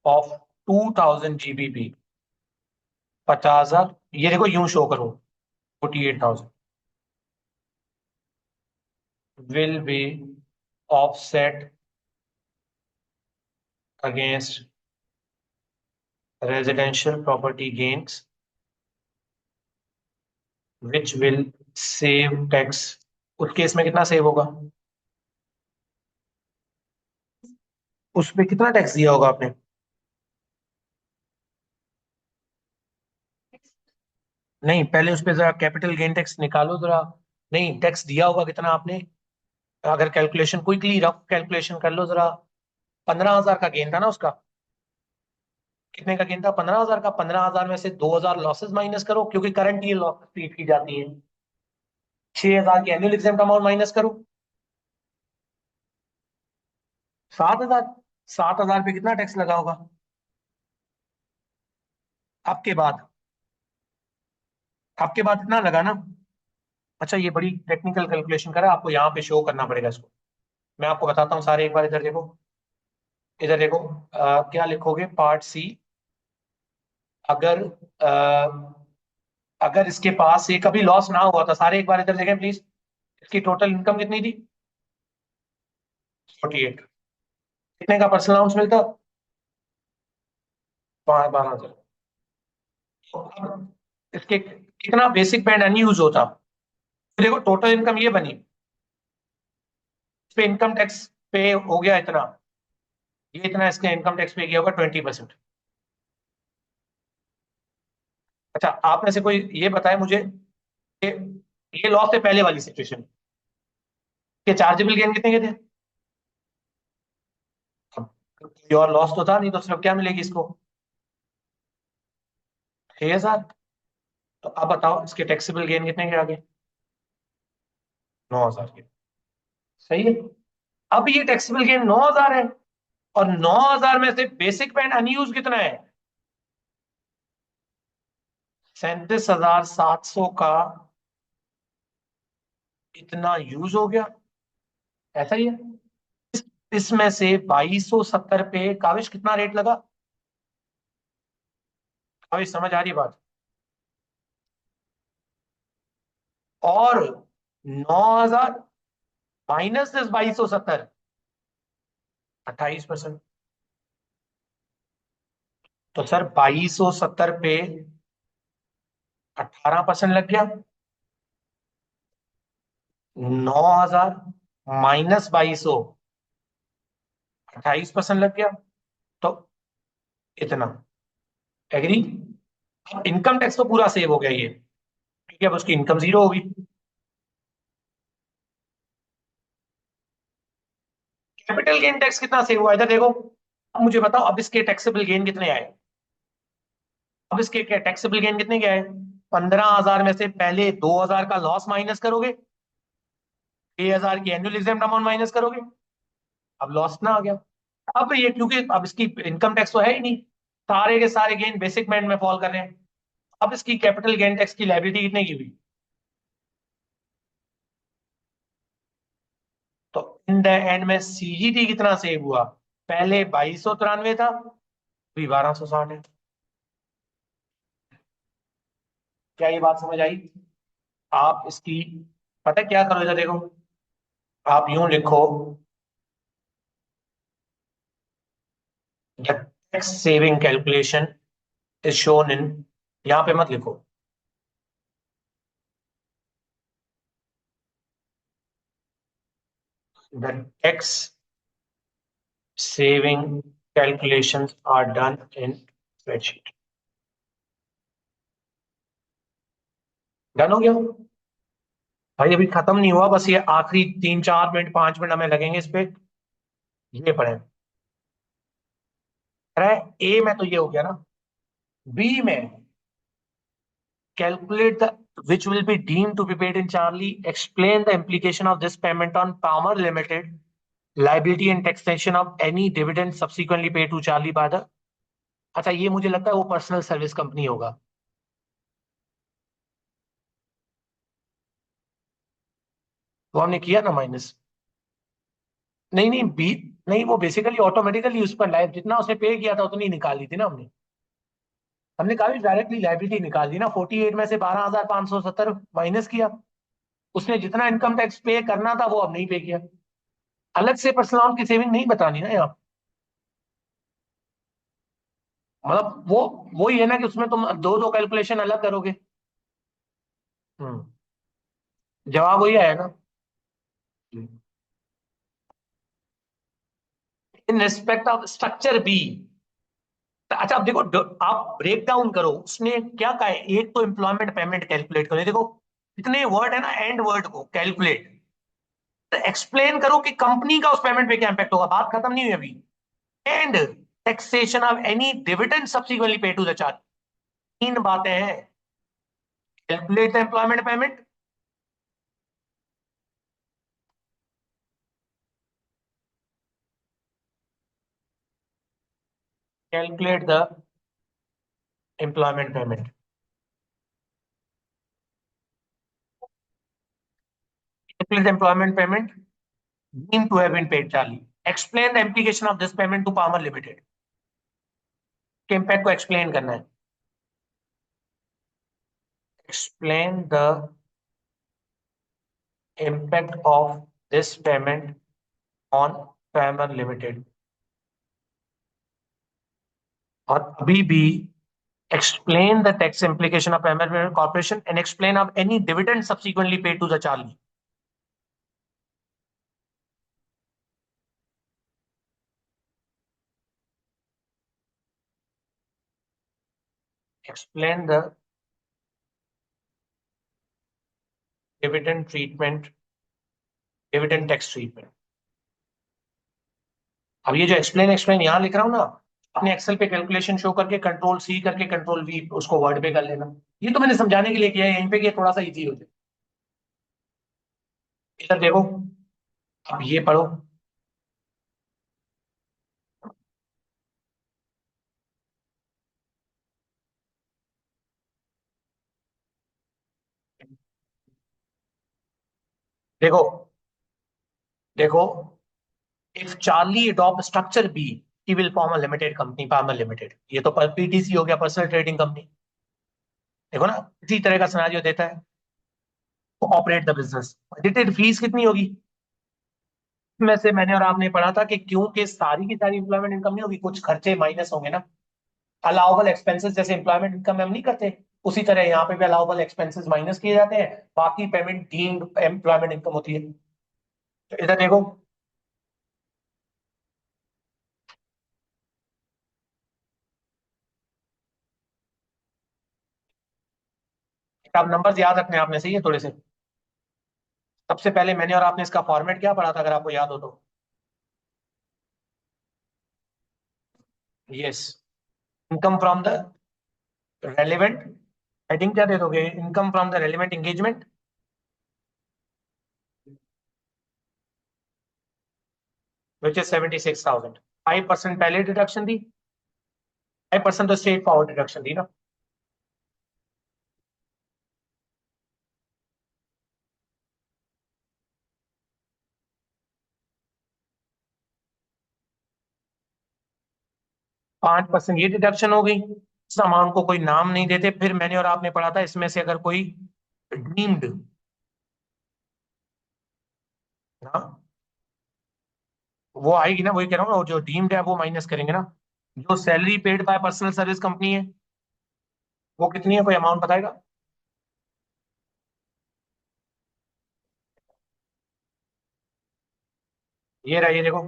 Speaker 1: of 2,000 GBP, 50,000, ये देखो यूं शो करो, 48,000 will be offset against residential property gains, which will save tax। उस केस में कितना सेव होगा? उसमें कितना टैक्स दिया होगा आपने? नहीं, पहले उस पर जरा कैपिटल गेन टैक्स निकालो जरा। नहीं, टैक्स दिया होगा कितना आपने? अगर कैलकुलेशन क्विकली रफ कैलकुलेशन कर लो जरा। 15,000 का गेन था ना उसका? कितने का गेन था? 15,000 का। 15,000 में से 2,000 लॉसेस माइनस करो, क्योंकि करंट ईयर लॉसेस ट्रीट की जाती है। 6,000 की एनुअल एग्जाम्प्ट अमाउंट माइनस करो। 7,000। 7,000 पे कितना टैक्स लगा होगा आपके बाद? आपके बाद इतना लगा ना? अच्छा, ये बड़ी टेक्निकल कैलकुलेशन करा, आपको यहाँ पे शो करना पड़ेगा इसको। मैं आपको बताता हूँ सारे, एक बार इधर देखो। इधर देखो, क्या लिखोगे? Part C. अगर अगर इसके पास ये कभी लॉस ना हुआ था, सारे एक बार इधर देखें प्लीज। इसकी टोटल इनकम कितनी थी? 48। कितने का पर्सनल अलाउंस मिलता? 12,000। तो अब इसके कितना बेसिक बैंड अनयूज होता? तो देखो, टोटल इनकम ये बनी, इस पे इनकम टैक्स पे हो गया इतना, ये इतना इसका इनकम टैक्स पे किया होगा 20%। अच्छा, आप में से कोई ये बताए मुझे कि ये लॉस से पहले वाली सिचुएशन के चार्जेबल गेन कितने के थे? अब और लॉस तो था नहीं, तो सिर्फ क्या मिलेगी इसको? 6,000। तो अब बताओ इसके टैक्सेबल गेन कितने के आगे? 9,000 के। सही है। अब ये टैक्सेबल गेन 9,000 है, और 9,000 में से बेसिक बैंड अनयूज कितना है? 37,700 का इतना यूज हो गया, ऐसा ही है। इसमें से 2270 पे काविश कितना रेट लगा? काविश समझ आ रही बात? और 9,000 माइनस दिस 2270, 28%। तो सर 2270 पे 18% लग गया। 9,000 माइनस 2200, 28% लग गया। तो इतना, एग्री? इनकम टैक्स तो पूरा सेव हो गया ये, ठीक है, अब उसकी इनकम जीरो होगी। कैपिटल गेन टैक्स कितना सेव हुआ इधर देखो। अब मुझे बताओ, अब इसके टैक्सेबल गेन कितने आए? अब इसके टैक्सेबल गेन कितने के आए? 15,000 में से पहले 2,000 का लॉस माइनस करोगे, 6,000 की एनुअल एग्जाम अमाउंट माइनस करोगे, अब लॉस ना आ गया। अब ये क्योंकि अब इसकी इनकम टैक्स तो है ही नहीं, सारे के सारे गेन बेसिक बैंड में फॉल कर रहे हैं। अब इसकी कैपिटल गेन टैक्स की लायबिलिटी कितने की हुई? तो इन द एंड में सीजीटी कितना सेव हुआ? पहले 2293 था, अभी 1260 है। क्या ये बात समझ आई? आप इसकी, पता है क्या करो इधर देखो, आप यूं लिखो, the tax saving calculation is shown in, यहां पे मत लिखो, the tax saving calculations are done in spreadsheet. Done हो गया भाई, अभी खत्म नहीं हुआ, बस ये आखिरी 3 4 मिनट 5 मिनट हमें लगेंगे इस पे। ये पढ़े, अरे ए में तो ये हो गया ना, बी में calculate the which will be deemed to be paid in Charlie. Explain the implication of this payment on Palmer Limited, liability and taxation of any dividend subsequently paid to Charlie by the, अच्छा ये मुझे लगता है वो personal service company होगा। वो हमने किया ना माइनस। नहीं नहीं बी, नहीं वो बेसिकली ऑटोमेटिकली उस पर लाइफ जितना उसने पे किया था उतनी निकाली थी ना हमने। हमने कहा डायरेक्टली लाइबिलिटी निकाल दी ना, 48 में से 12,570 माइनस किया। उसने जितना इनकम टैक्स पे करना था वो अब नहीं पे किया। अलग से पर्सनल लोन की सेविंग नहीं बतानी ना यहाँ। मतलब वो ही है ना कि उसमें तुम दो दो कैलकुलेशन अलग करोगे। हम्म, जवाब वही आएगा। In respect of structure B, अच्छा अब देखो आप ब्रेक डाउन करो, उसने क्या कहा है, एक तो एम्प्लॉयमेंट पेमेंट कैलकुलेट करो, ये देखो इतने वर्ड है ना, एंड वर्ड को कैलकुलेट, तो एक्सप्लेन करो कि कंपनी का उस पेमेंट पे क्या इंपैक्ट होगा, बात खत्म नहीं हुई अभी। And taxation of any dividend subsequently पे टू द चार्ज, तीन बातें हैं। Calculate the employment payment, calculate the employment payment, calculate the employment payment deemed to have been paid, Charlie. Explain the implication of this payment to Palmer Limited. के impact को explain करना है। Explain the impact of this payment on Palmer Limited. और अभी भी explain the tax implication of Palmer Limited Corporation and explain of any dividend subsequently paid to the Charlie. Explain the dividend treatment, dividend tax treatment. अब ये जो explain explain यहां लिख रहा हूं ना, अपने एक्सेल पे कैलकुलेशन शो करके कंट्रोल सी करके कंट्रोल वी उसको वर्ड पे कर लेना। ये तो मैंने समझाने के लिए किया है, यहीं पे कि थोड़ा सा इजी हो जाए। इधर देखो, अब ये पढ़ो, देखो देखो, if Charlie adopt structure B, he will form a limited company, Palmer limited. ये तो पीटीसी हो गया, पर्सनल ट्रेडिंग कंपनी। देखो ना, इसी तरह का सिनेरियो देता है। Operate the business, budgeted fees कितनी होगी? में से मैंने और आपने पढ़ा था कि क्योंकि सारी की सारी इंप्लॉयमेंट इनकम नहीं होगी, कुछ खर्चे माइनस होंगे ना। अलाउबल एक्सपेंसेस जैसे इंप्लॉयमेंट इनकम हम नहीं करते, उसी तरह यहाँ पे भी अलाउबल एक्सपेंसेस माइनस किए जाते हैं, बाकी पेमेंट डीम्ड एम्प्लॉयमेंट इनकम होती है। तो इधर देखो, आप नंबर्स याद रखने आपने, सही है थोड़े से। सबसे पहले मैंने और आपने इसका फॉर्मेट क्या पढ़ा था, अगर आपको याद हो तो? Yes, income from the relevant, heading क्या दे दोगे, income from the relevant engagement, which is 76,000। 5% पहले डिडक्शन दी, 5% तो स्ट्रेट फॉरवर्ड डिडक्शन दी ना। 5% ये डिडक्शन हो गई। इस अमाउंट को कोई नाम नहीं देते। फिर मैंने और आपने पढ़ा था, इसमें से अगर कोई डीम्ड, हाँ, वो आएगी ना, वही कह रहा हूँ ना, वो जो डीम्ड है वो माइनस करेंगे ना। जो salary paid by personal service company है, वो कितनी है, कोई अमाउंट बताएगा? ये रहा, ये देखो,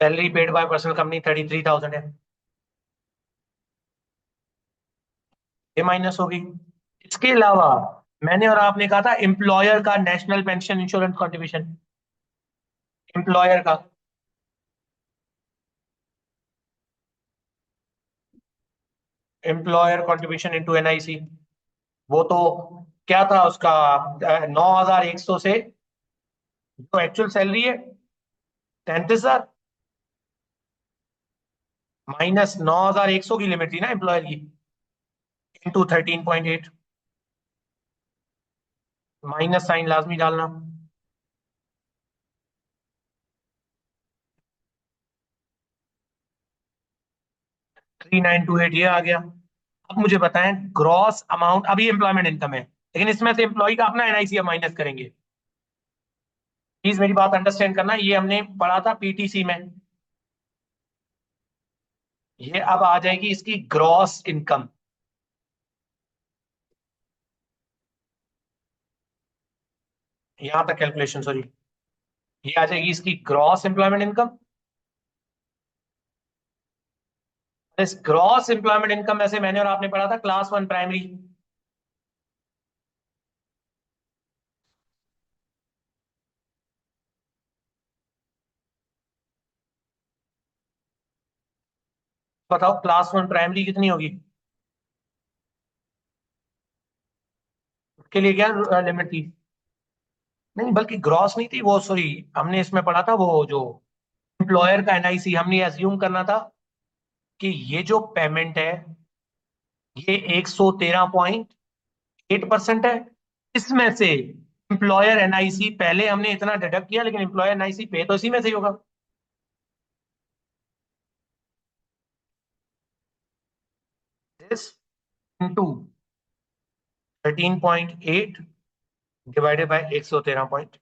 Speaker 1: salary paid by personal company 33,000 है, ये माइनस होगी। इसके अलावा मैंने और आपने कहा था एम्प्लॉयर का national pension insurance contribution, employer का, एम्प्लॉयर कॉन्ट्रीब्यूशन इनटू एनआईसी, वो तो क्या था उसका, 9,100 से जो एक्चुअल सैलरी है 33,000, माइनस 9,100 की लिमिट थी ना एम्प्लॉयर की, इंटू 13.8, माइनस साइन लाजमी डालना। 3,928 ये आ गया। अब मुझे बताएं, ग्रॉस अमाउंट, अभी एम्प्लॉयमेंट इनकम है, लेकिन इसमें से एम्प्लॉय का अपना एनआईसी माइनस करेंगे। प्लीज मेरी बात अंडरस्टैंड करना, ये हमने पढ़ा था पीटीसी में। ये अब आ जाएगी इसकी ग्रॉस इनकम, यहां तक कैलकुलेशन, सॉरी। ये आ जाएगी इसकी ग्रॉस एम्प्लॉयमेंट इनकम। इस ग्रॉस एम्प्लॉयमेंट इनकम में से मैंने और आपने पढ़ा था क्लास वन प्राइमरी, बताओ क्लास वन प्राइमरी कितनी होगी? उसके लिए क्या लिमिट थी? नहीं, बल्कि ग्रॉस नहीं थी वो, सॉरी, हमने इसमें पढ़ा था वो जो एम्प्लॉयर का एनआईसी, हमने एज्यूम करना था कि ये जो पेमेंट है ये 113.8% है। इसमें से एम्प्लॉयर एनआईसी पहले हमने इतना डिडक्ट किया, लेकिन एम्प्लॉयर एनआईसी पे तो इसी में से ही होगा। This into 13.8 divided by 113।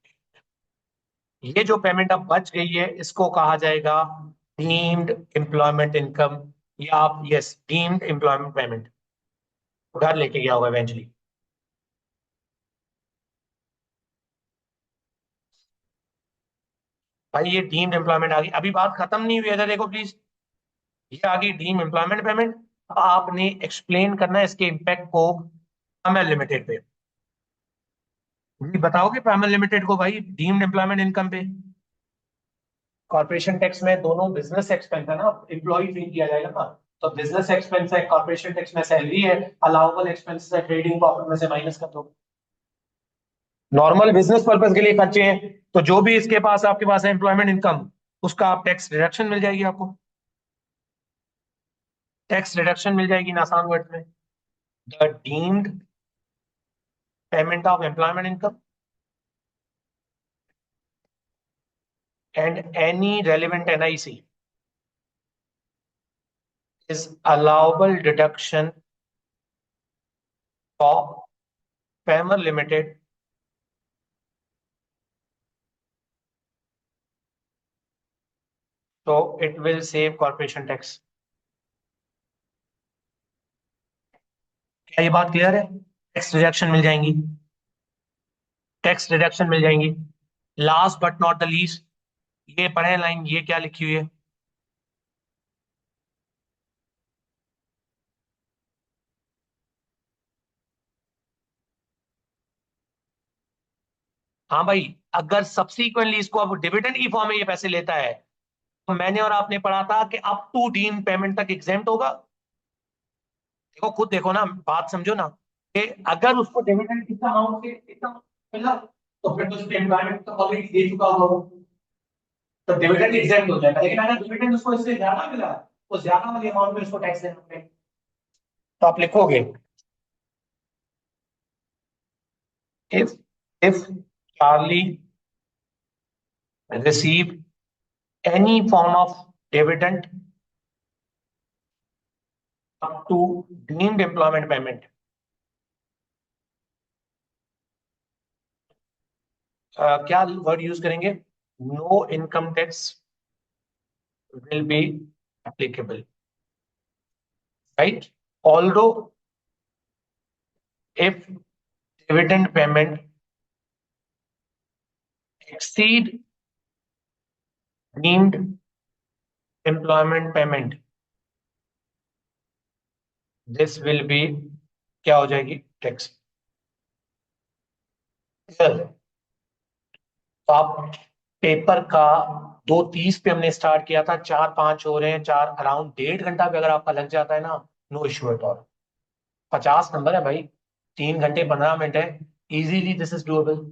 Speaker 1: ये जो पेमेंट अब बच गई है, इसको कहा जाएगा डीम्ड एम्प्लॉयमेंट इनकम, या आप, यस, डीम्ड एम्प्लॉयमेंट पेमेंट, घर लेके गया होगा इवेंचुअली। भाई ये डीम्ड एम्प्लॉयमेंट आ गई, अभी बात खत्म नहीं हुई है, इधर देखो प्लीज। ये आ गई डीम एम्प्लॉयमेंट पेमेंट। अब आपने एक्सप्लेन करना है इसके इम्पैक्ट को पैमल लिमिटेड पे। जी बताओगे पैमल लिमिटेड को भाई डीम्ड एम्प्लॉयमेंट इनकम पे? कॉर्पोरेशन टैक्स में दोनों बिजनेस एक्सपेंस है ना, एम्प्लॉय फ्री किया जाएगा ना। तो बिजनेस एक्सपेंस है, कॉर्पोरेशन टैक्स में सैलरी है, अलाउबल एक्सपेंसेस है, ट्रेडिंग प्रॉफिट में से माइनस कर दो। नॉर्मल बिजनेस पर्पज के लिए खर्चे हैं, तो जो भी इसके पास आपके पास है एम्प्लॉयमेंट इनकम, उसका आप टैक्स डिडक्शन मिल जाएगी आपको, टैक्स डिडक्शन मिल जाएगी ना, आसान वर्ड में। The deemed payment of employment income and any relevant NIC is allowable deduction for Famer Limited so it will save corporation tax. क्या ये बात क्लियर है? टैक्स डिडक्शन मिल जाएंगी, टैक्स डिडक्शन मिल जाएंगी। Last but not the least, ये पढ़े line, ये क्या लिखी हुई है? हाँ भाई, अगर सब्सिक्वेंटली इसको अब डिविडेंड की फॉर्म में ये पैसे लेता है तो मैंने और आपने पढ़ा था कि अप टू डीम पेमेंट तक एग्जेम्प्ट होगा। देखो खुद देखो ना, बात समझो ना, कि अगर उसको डिविडेंड कितना अमाउंट से कितना मिला तो फिर तो उसको एम्प्लॉयमेंट तो ऑलरेडी दे चुका होगा, तो डिविडेंड एग्जेम्प्ट हो जाएगा। लेकिन अगर डिविडेंड उसको इससे ज्यादा मिला तो ज्यादा वाली अमाउंट में उसको टैक्स देना पड़ेगा। तो आप लिखोगे if Charlie received any form of dividend up to deemed employment payment, क्या वर्ड यूज करेंगे? No income tax will be applicable, right? Although if dividend payment exceed deemed employment payment, this will be क्या हो जाएगी? Tax. तो आप paper का 2:30 पे हमने स्टार्ट किया था, 4:05 हो रहे हैं, 4 अराउंड 1.5 घंटा भी अगर आपका लग जाता है ना, no issue at all. 50 number है भाई, 3 घंटे 15 मिनट है, इजीली दिस इज डूएबल।